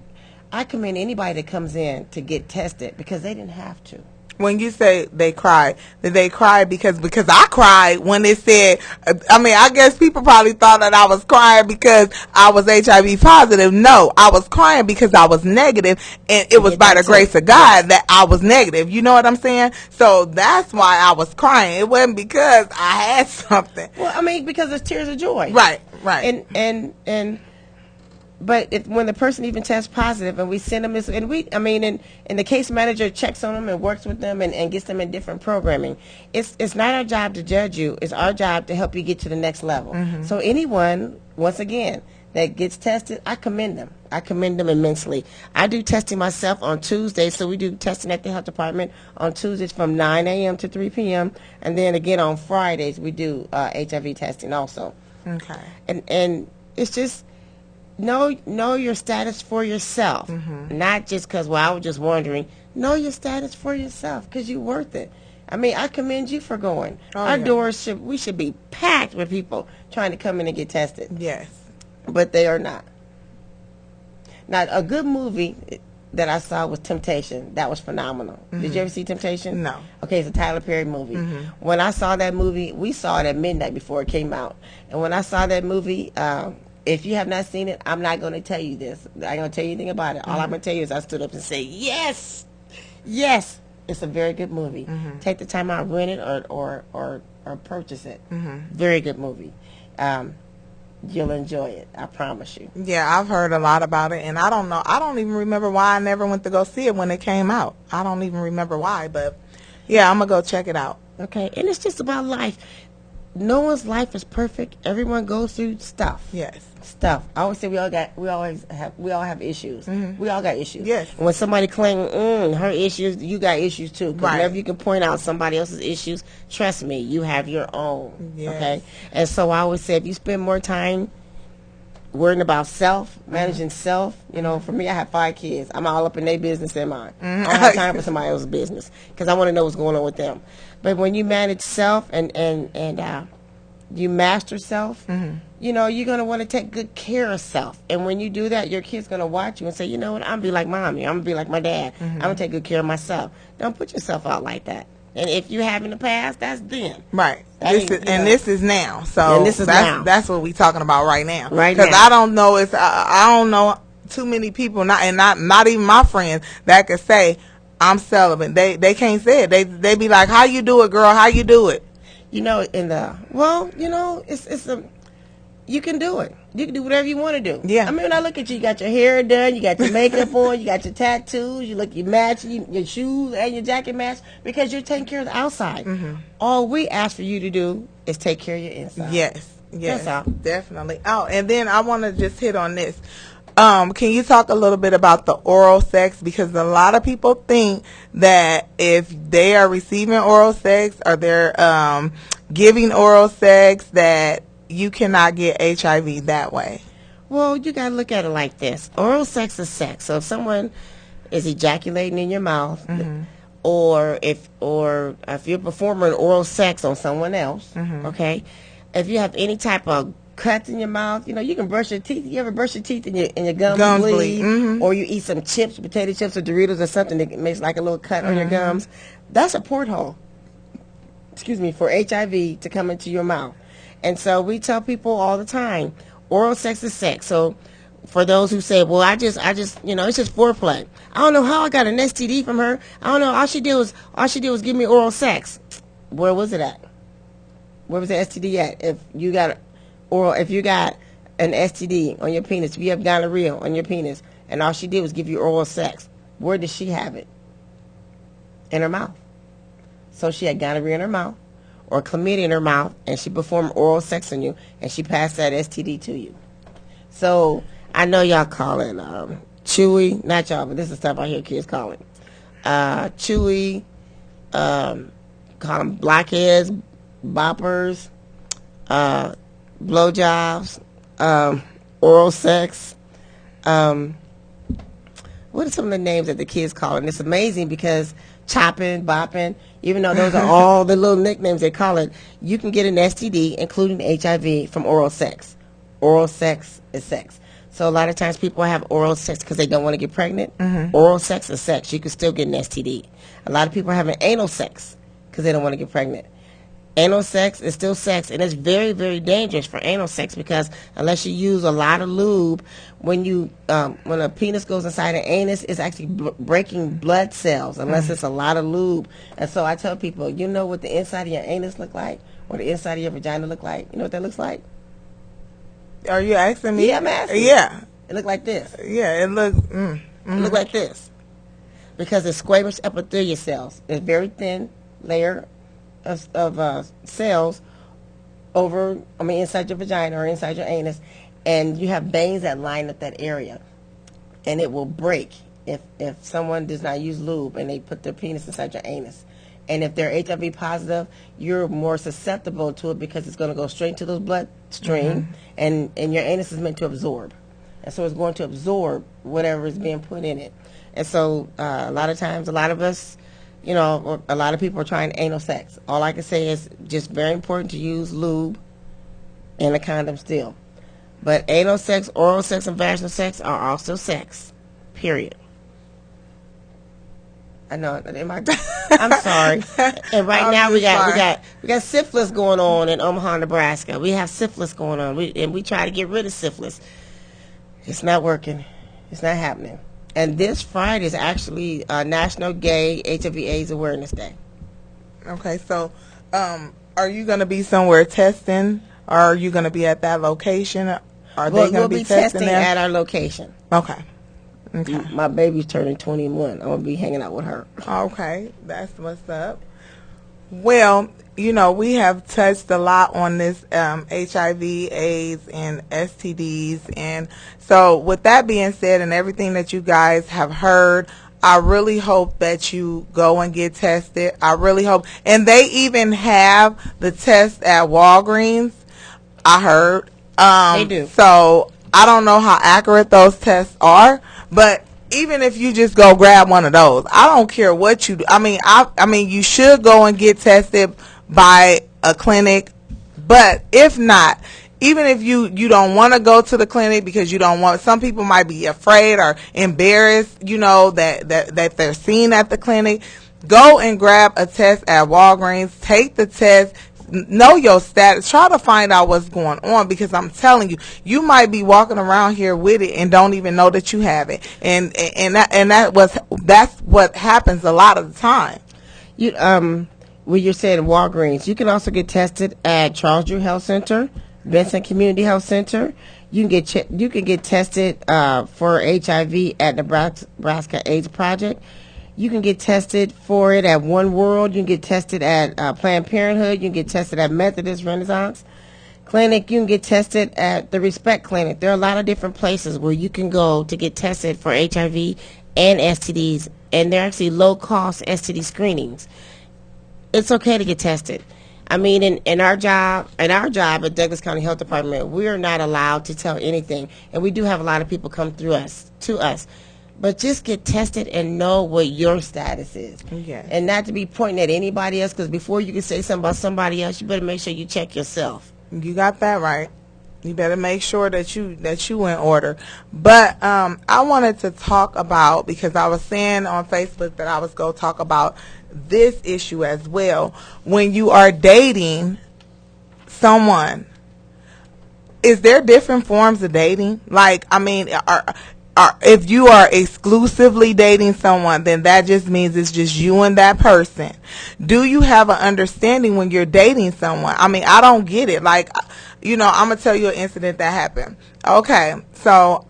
I commend anybody that comes in to get tested because they didn't have to. When you say they cry, did they cry because I cried when it said, I guess people probably thought that I was crying because I was HIV positive. No, I was crying because I was negative, and it was by the grace of God that I was negative. You know what I'm saying? So that's why I was crying. It wasn't because I had something. Well, because it's tears of joy. Right. But when the person even tests positive and we send them, and the case manager checks on them and works with them and gets them in different programming, it's not our job to judge you. It's our job to help you get to the next level. So anyone, once again, that gets tested, I commend them. I commend them immensely. I do testing myself on Tuesdays, so we do testing at the health department on Tuesdays from 9 a.m. to 3 p.m. And then again on Fridays we do HIV testing also. Okay. And it's just, know your status for yourself, not just because, I was just wondering. Know your status for yourself because you're worth it. I commend you for going. Our doors we should be packed with people trying to come in and get tested. Yes. But they are not. Now, a good movie that I saw was Temptation. That was phenomenal. Did you ever see Temptation? No. Okay, it's a Tyler Perry movie. When I saw that movie, we saw it at midnight before it came out. And when I saw that movie, if you have not seen it, I'm not going to tell you this. I ain't going to tell you anything about it. All I'm going to tell you is I stood up and say, yes, yes. It's a very good movie. Take the time out, rent it or purchase it. Very good movie. You'll enjoy it. I promise you. Yeah, I've heard a lot about it, and I don't know. I don't even remember why I never went to go see it when it came out. I don't even remember why, but yeah, I'm going to go check it out. Okay, and it's just about life. No one's life is perfect. Everyone goes through stuff. Yes. Stuff. I always say we all have issues. We all got issues. Yes. And when somebody claims her issues, you got issues too. Right. Whenever you can point out somebody else's issues, trust me, you have your own. Yes. Okay. And so I always say, if you spend more time worrying about self, managing self, for me, I have 5 kids. I'm all up in their business and mine. I don't have time for somebody else's business because I want to know what's going on with them. But when you manage self and you master self, you're going to want to take good care of self. And when you do that, your kid's going to watch you and say, you know what, I'm going to be like mommy. I'm going to be like my dad. I'm going to take good care of myself. Don't put yourself out like that. And if you have in the past, that's then. Right. This is now. So and this is now. That's what we're talking about right now. Right now. Because I don't know I don't know too many people, not even my friends, that could say I'm celibate. They can't say it. They be like, how you do it, girl? How you do it? it's a you can do it. You can do whatever you want to do. Yeah. I mean, when I look at you, you got your hair done, you got your makeup on, you got your tattoos, you match, your shoes and your jacket match because you're taking care of the outside. All we ask for you to do is take care of your inside. Yes, yes, That's all. definitely. Oh, and then I want to just hit on this. Can you talk a little bit about the oral sex? Because a lot of people think that if they are receiving oral sex or they're giving oral sex, that you cannot get HIV that way. Well, you got to look at it like this. Oral sex is sex. So if someone is ejaculating in your mouth, or if you're performing oral sex on someone else, okay, if you have any type of cuts in your mouth, you can brush your teeth. You ever brush your teeth and your gums bleed? Or you eat some chips, potato chips or Doritos or something that makes like a little cut on your gums? That's a porthole, for HIV to come into your mouth. And so we tell people all the time, oral sex is sex. So for those who say, well, I just, it's just foreplay. I don't know how I got an STD from her. I don't know. All she did was give me oral sex. Where was it at? Where was the STD at? If you got an STD on your penis, if you have gonorrhea on your penis, and all she did was give you oral sex, where did she have it? In her mouth. So she had gonorrhea in her mouth or chlamydia in her mouth, and she performed oral sex on you, and she passed that STD to you. So I know y'all call it chewy, not y'all, but this is stuff I hear kids call it. Chewy, call them blackheads, boppers, blowjobs, oral sex. What are some of the names that the kids call it? And it's amazing because chopping, bopping, even though those are all the little nicknames they call it, you can get an STD, including HIV, from oral sex. Oral sex is sex. So a lot of times people have oral sex because they don't want to get pregnant. Oral sex is sex. You can still get an STD. A lot of people are having anal sex because they don't want to get pregnant. Anal sex is still sex, and it's very, very dangerous for anal sex because unless you use a lot of lube, when a penis goes inside an anus, it's actually breaking blood cells unless it's a lot of lube. And so I tell people, you know what the inside of your anus look like or the inside of your vagina look like? You know what that looks like? Are you asking me? Yeah, I'm asking. Yeah. It look like this. Yeah, it looks. It look like this because it's squamous epithelial cells. It's a very thin layer of cells inside your vagina or inside your anus, and you have veins that line up that area, and it will break if someone does not use lube and they put their penis inside your anus. And if they're HIV positive, you're more susceptible to it because it's going to go straight into those bloodstream, and your anus is meant to absorb, and so it's going to absorb whatever is being put in it. And so a lot of times, a lot of us, a lot of people are trying anal sex. All I can say is just very important to use lube and a condom still. But anal sex, oral sex, and vaginal sex are also sex. Period. I know. I'm sorry. And right now we got syphilis going on in Omaha, Nebraska. We have syphilis going on. We try to get rid of syphilis. It's not working. It's not happening. And this Friday is actually National Gay HIV/AIDS Awareness Day. Okay, so are you going to be somewhere testing, or are you going to be at that location? We'll be testing there? At our location. Okay. My baby's turning 21. I'm going to be hanging out with her. Okay, that's what's up. Well, we have touched a lot on this HIV, AIDS, and STDs. And so with that being said and everything that you guys have heard, I really hope that you go and get tested. I really hope. And they even have the test at Walgreens, I heard. They do. So I don't know how accurate those tests are, but even if you just go grab one of those, I don't care what you do. I mean, you should go and get tested by a clinic, but if not, even if you don't want to go to the clinic because you don't want, some people might be afraid or embarrassed, that they're seen at the clinic, go and grab a test at Walgreens, take the test, know your status, try to find out what's going on, because I'm telling you, you might be walking around here with it and don't even know that you have it, and that's what happens a lot of the time. where you're saying Walgreens, you can also get tested at Charles Drew Health Center, Benson Community Health Center. You can get tested for HIV at Nebraska AIDS Project. You can get tested for it at One World. You can get tested at Planned Parenthood. You can get tested at Methodist Renaissance Clinic. You can get tested at the Respect Clinic. There are a lot of different places where you can go to get tested for HIV and STDs, and they're actually low-cost STD screenings. It's okay to get tested. I mean, in our job at Douglas County Health Department, we are not allowed to tell anything, and we do have a lot of people come to us. But just get tested and know what your status is, and not to be pointing at anybody else. Because before you can say something about somebody else, you better make sure you check yourself. You got that right. You better make sure that you in order. But I wanted to talk about, because I was saying on Facebook that I was going to talk about this issue as well. When you are dating someone, is there different forms of dating? Like, I mean, if you are exclusively dating someone, then that just means it's just you and that person. Do you have an understanding when you're dating someone? I mean, I don't get it. Like, I'm going to tell you an incident that happened. Okay, so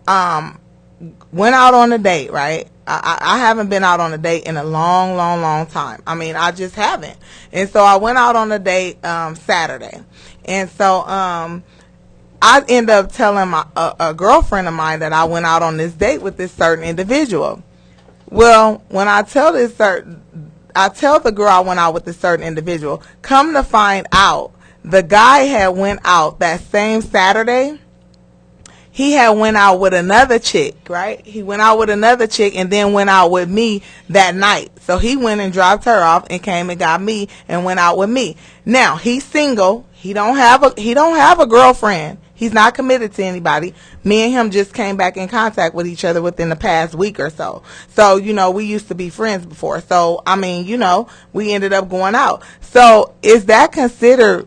went out on a date, right? I haven't been out on a date in a long time. I mean, I just haven't. And so I went out on a date Saturday. And so I end up telling a girlfriend of mine that I went out on this date with this certain individual. Well, when I tell the girl I went out with this certain individual, come to find out, the guy had went out that same Saturday. He had went out with another chick, right? He went out with another chick and then went out with me that night. So he went and dropped her off and came and got me and went out with me. Now, he's single. He don't have a girlfriend. He's not committed to anybody. Me and him just came back in contact with each other within the past week or so. So, we used to be friends before. So, I mean, we ended up going out. So, is that considered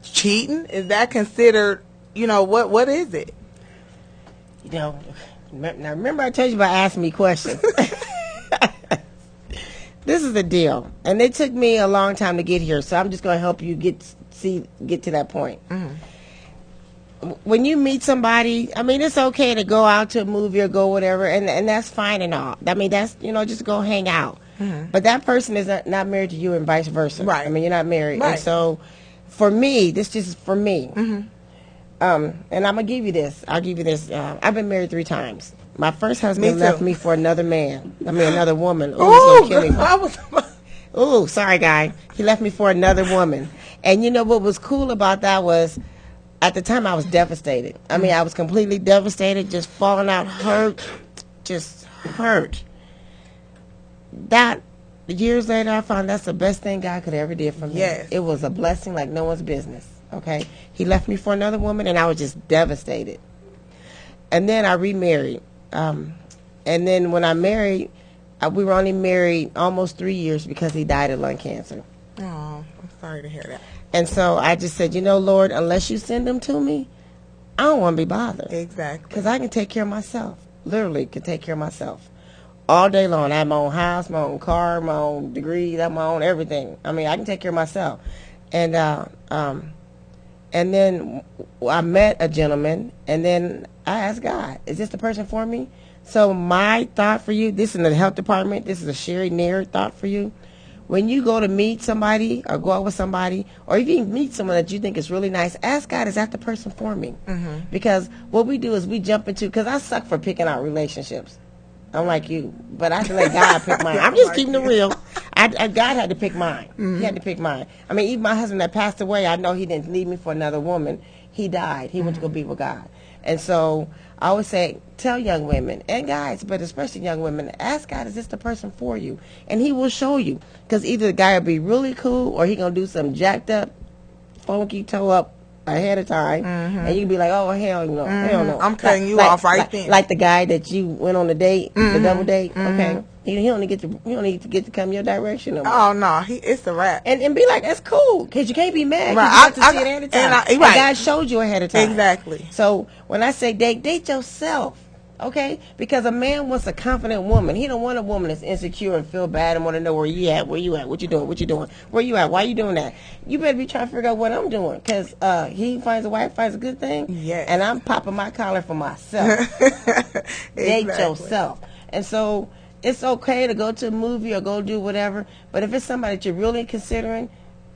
cheating? Is that considered, what is it? Now remember I told you about asking me questions. This is the deal, and it took me a long time to get here, so I'm just going to help you get to that point. Mm-hmm. When you meet somebody, I mean, it's okay to go out to a movie or go whatever, and that's fine and all. I mean, that's, just go hang out. Mm-hmm. But that person is not married to you and vice versa. Right. I mean, you're not married. Right. And so, for me, this just is for me. Mm-hmm. And I'm going to give you this. I'll give you this. I've been married 3 times. My first husband left me for another man. I mean, another woman. Oh, he's going to kill me. Oh, sorry, guy. He left me for another woman. And what was cool about that was, at the time, I was devastated. I mean, I was completely devastated, just falling out, hurt, just hurt. That, years later, I found that's the best thing God could ever did for me. Yes. It was a blessing like no one's business. Okay, he left me for another woman, and I was just devastated. And then I remarried. And then when I married, we were only married almost 3 years because he died of lung cancer. Oh, I'm sorry to hear that. And so I just said, Lord, unless you send him to me, I don't want to be bothered. Exactly. Because I can take care of myself. Literally can take care of myself. All day long. I have my own house, my own car, my own degrees, I have my own everything. I mean, I can take care of myself. And then I met a gentleman, and then I asked God, is this the person for me? So my thought for you, this is in the health department, this is a Sheri Nared thought for you. When you go to meet somebody or go out with somebody, or if you meet someone that you think is really nice, ask God, is that the person for me? Mm-hmm. Because what we do is we jump into, because I suck for picking out relationships. I'm like you, but I have to let God pick mine. I'm just keeping it real. God had to pick mine. Mm-hmm. He had to pick mine. I mean, even my husband that passed away, I know he didn't leave me for another woman. He died. He went to go be with God. And so I always say, tell young women and guys, but especially young women, ask God, is this the person for you? And he will show you. Because either the guy will be really cool or he going to do some jacked up, funky toe up ahead of time, and you can be like, oh, hell no, hell no. I'm cutting you off right then. Like the guy that you went on the date, the double date, okay? He don't get to come your direction no more. Oh, no, it's a wrap. And be like, that's cool, because you can't be mad. Right. You have to see it ahead of time. And God showed you ahead of time. Exactly. So when I say date yourself, Okay, because a man wants a confident woman. He don't want a woman that's insecure and feel bad and want to know where you at, what you doing, where you at, why you doing that. You better be trying to figure out what I'm doing, because he finds a wife, finds a good thing, Yes. and I'm popping my collar for myself. Date yourself. And so it's okay to go to a movie or go do whatever, but if it's somebody that you're really considering,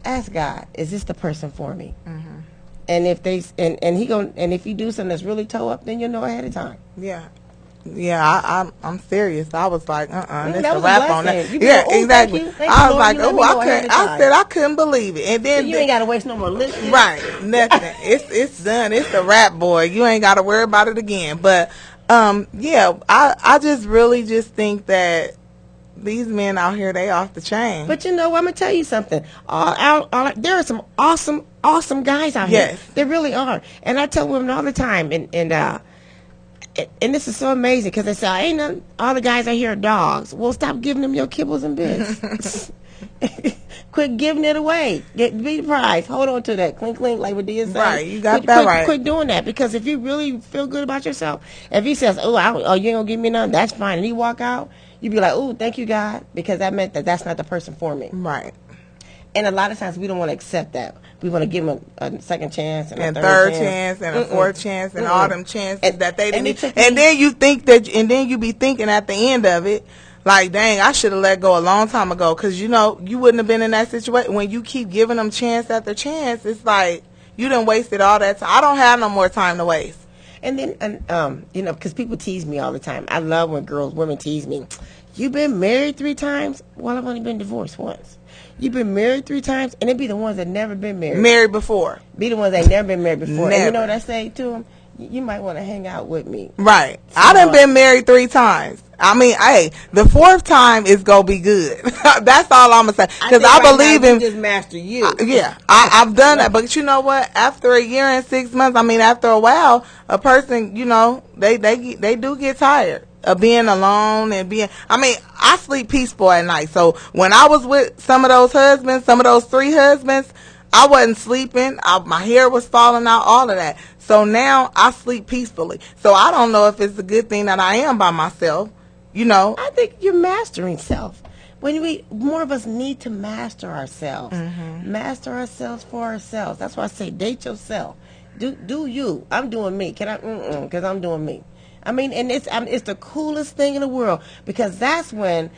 ask God, is this the person for me? Mm-hmm. And if they and if you do something that's really toe up, then you'll know ahead of time. Yeah. Yeah, I'm serious. I was like, this that a was wrap a on that. blessing. Yeah, Thank exactly. you. Thank I you, was like, Lord, you let me know I ahead couldn't. of I time. said I couldn't believe it. And So then you ain't got to waste no more lipstick. right, nothing. It's done. It's a wrap, boy. You ain't got to worry about it again. But yeah, I just really just think that these men out here, they off the chain. But you know, I'm gonna tell you something. There are some awesome guys out Yes. here. There really are. And I tell women all the time, and this is so amazing because they say, ain't none, all the guys out here are dogs. Well, stop giving them your kibbles and bits. Quit giving it away. Be the prize. Hold on to that. Clink, clink, like what Dia said. Right, you got that right. Quit doing that, because if you really feel good about yourself, if he says, you ain't gonna give me none, that's fine, and he walk out, you be like, oh, thank you, God, because that meant that that's not the person for me. Right. And a lot of times we don't want to accept that. We want to give them a second chance and a third chance and a fourth chance and all them chances that they didn't. And then you think and then you be thinking at the end of it, like, dang, I should have let go a long time ago, because you know you wouldn't have been in that situation. When you keep giving them chance after chance, it's like you done wasted all that time. I don't have no more time to waste. And then, you know, because people tease me all the time. I love when women tease me. You been married 3 times? Well, I've only been divorced once. You've been married 3 times, and it be the ones that never been married. Married before. Be the ones that never been married before. Never. And you know what I say to them? You might want to hang out with me. Right. I done been married 3 times. I mean, hey, the 4th time is gonna be good. That's all I'm gonna say. Because I believe in just master you. Yeah, I've done that. But you know what? After a year and 6 months, I mean, after a while, a person, you know, they do get tired of being alone and being. I mean, I sleep peaceful at night. So when I was with some of those husbands, some of those 3 husbands, I wasn't sleeping. My hair was falling out, all of that. So now I sleep peacefully. So I don't know if it's a good thing that I am by myself. You know, I think you're mastering self. More of us need to master ourselves. Mm-hmm. Master ourselves for ourselves. That's why I say date yourself. Do you? I'm doing me. Can I? Because I'm doing me. I mean, and it's the coolest thing in the world, because that's when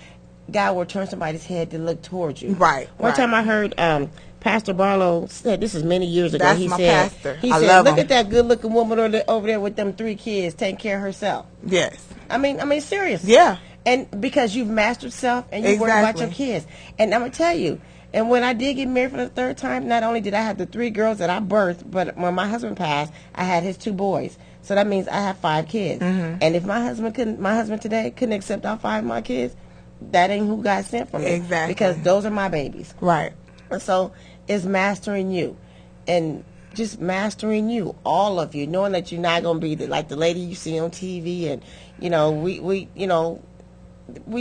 God will turn somebody's head to look towards you. Right. One time I heard Pastor Barlow said, this is many years ago. That's he my said, pastor. He I said, love look him. at that good-looking woman over there with them 3 kids taking care of herself. Yes. I mean, seriously. Yeah. And because you've mastered self and you worry about your kids. And I'm going to tell you, and when I did get married for the 3rd time, not only did I have the 3 girls that I birthed, but when my husband passed, I had his 2 boys. So that means I have 5 kids. Mm-hmm. And if my husband today couldn't accept all 5 of my kids, that ain't who God sent for me. Exactly. Because those are my babies. Right. And so it's mastering you. And just mastering you, all of you, knowing that you're not going to be like the lady you see on TV, and you know, we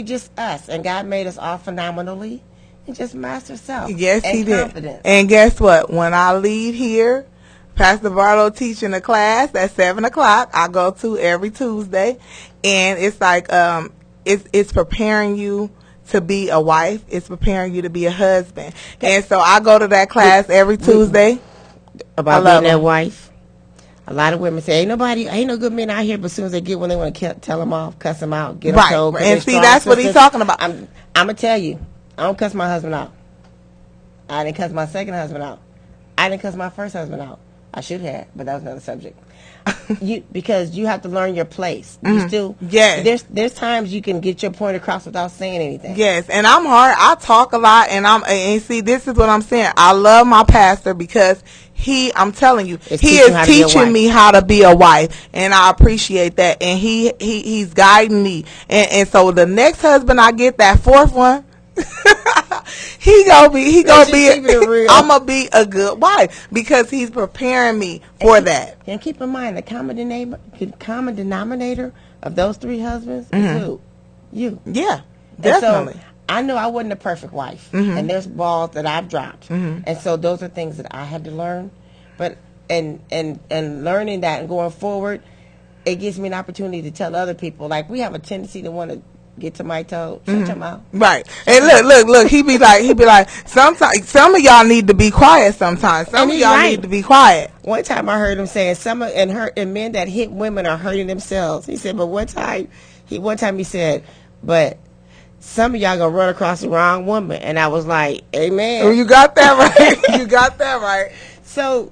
just us, and God made us all phenomenally, and just master self. Yes, and He confidence. did. And guess what? When I leave here, Pastor Barlow teaching a class at 7:00. I go to every Tuesday, and it's like it's preparing you to be a wife. It's preparing you to be a husband. And so I go to that class every Tuesday. About being that wife. A lot of women say, ain't no good men out here, but as soon as they get one, they want to tell them off, cuss them out, get them told. Right, and see, that's what he's talking about. I'm going to tell you, I don't cuss my husband out. I didn't cuss my second husband out. I didn't cuss my first husband out. I should have, but that was another subject. Because you have to learn your place. You still, yes. There's times you can get your point across without saying anything. Yes, and I'm hard. I talk a lot, and see, this is what I'm saying. I love my pastor because I'm telling you, he is teaching me how to be a wife, and I appreciate that. And he's guiding me, and so the next husband I get, that 4th one. I'm gonna be a good wife because he's preparing me for that. And keep in mind, the common denominator of those 3 husbands is who? You. Yeah, definitely. So, I know I wasn't a perfect wife, and there's balls that I've dropped, and so those are things that I had to learn. But and learning that and going forward, it gives me an opportunity to tell other people. Like, we have a tendency to want to get to my toe. Shut your mouth. Right. And look. He be like. Sometimes some of y'all need to be quiet. Sometimes some And of he's y'all right. need to be quiet. One time I heard him saying and men that hit women are hurting themselves. He said, but one time he said, but some of y'all gonna run across the wrong woman. And I was like, amen. Oh, you got that right. You got that right. So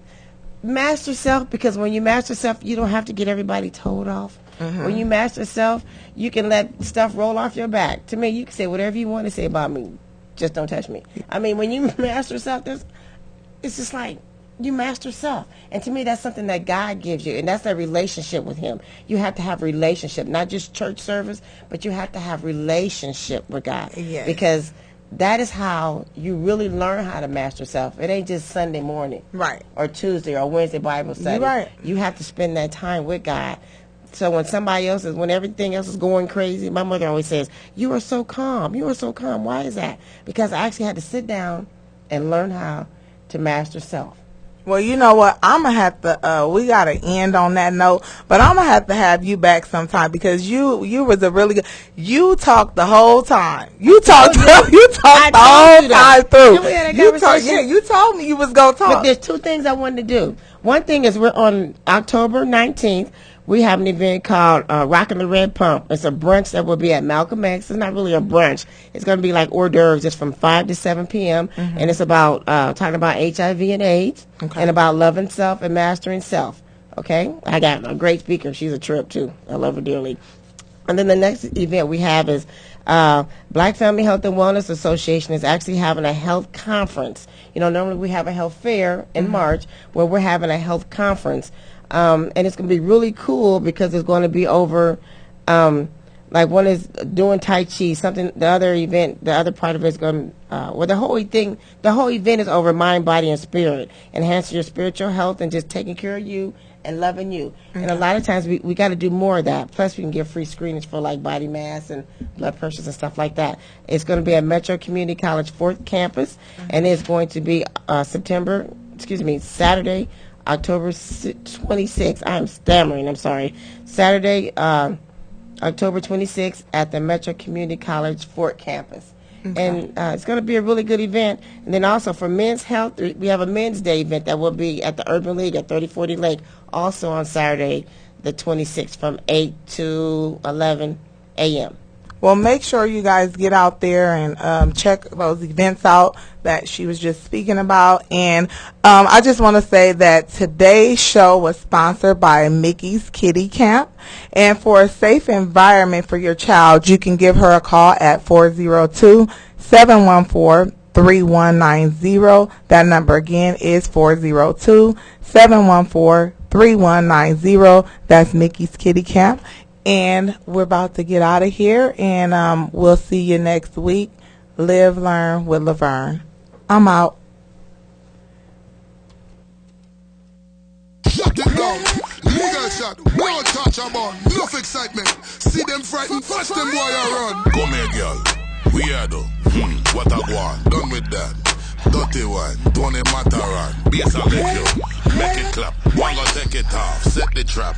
master self, because when you master self, you don't have to get everybody told off. When you master self, you can let stuff roll off your back. To me, you can say whatever you want to say about me. Just don't touch me. I mean, when you master self, it's just like you master self. And to me, that's something that God gives you. And that's that relationship with him. You have to have relationship, not just church service, but you have to have relationship with God. Yes. Because that is how you really learn how to master self. It ain't just Sunday morning. Right. Or Tuesday or Wednesday Bible study. You're right. You have to spend that time with God. So when everything else is going crazy, my mother always says, you are so calm. You are so calm. Why is that? Because I actually had to sit down and learn how to master self. Well, you know what? I'm going to have to, we got to end on that note, but I'm going to have you back sometime because you was a really good, you talked the whole time. You talked the whole time through. We had a conversation. You told me you was going to talk. But there's two things I wanted to do. One thing is we're on October 19th. We have an event called Rockin' the Red Pump. It's a brunch that will be at Malcolm X. It's not really a brunch. It's going to be like hors d'oeuvres. It's from 5 to 7 p.m. And it's about talking about HIV and AIDS and about loving self and mastering self. Okay? I got a great speaker. She's a trip, too. I love her dearly. And then the next event we have is Black Family Health and Wellness Association is actually having a health conference. You know, normally we have a health fair in March where we're having a health conference. And it's going to be really cool because it's going to be over, like one is doing Tai Chi, the other part of it is going to, the whole event is over mind, body, and spirit, enhancing your spiritual health and just taking care of you and loving you. And a lot of times we got to do more of that. Plus we can get free screenings for like body mass and blood pressures and stuff like that. It's going to be at Metro Community College 4th campus, and it's going to be Saturday, October 26th. I'm stammering. I'm sorry. Saturday, October 26th at the Metro Community College 4th campus. And it's going to be a really good event. And then also for men's health, we have a men's day event that will be at the Urban League at 3040 Lake, also on Saturday, the 26th, from 8 to 11 a.m. Well, make sure you guys get out there and check those events out that she was just speaking about. And I just want to say that today's show was sponsored by Mickey's Kitty Camp. And for a safe environment for your child, you can give her a call at 402-714-3190. That number again is 402-714-3190. That's Mickey's Kitty Camp. And we're about to get out of here, and we'll see you next week. Live, learn with Lavern. I'm out. Shut it down. Legal shot. No touch about. Enough excitement. See them frightened. Watch them boy run. Come here, girl. Weirdo. What a guan. Done with that. Dirty one. Don't it matter on. Bass and make you. Make it clap. One go take it off. Set the trap.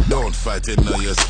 Don't fight it now. You're scared.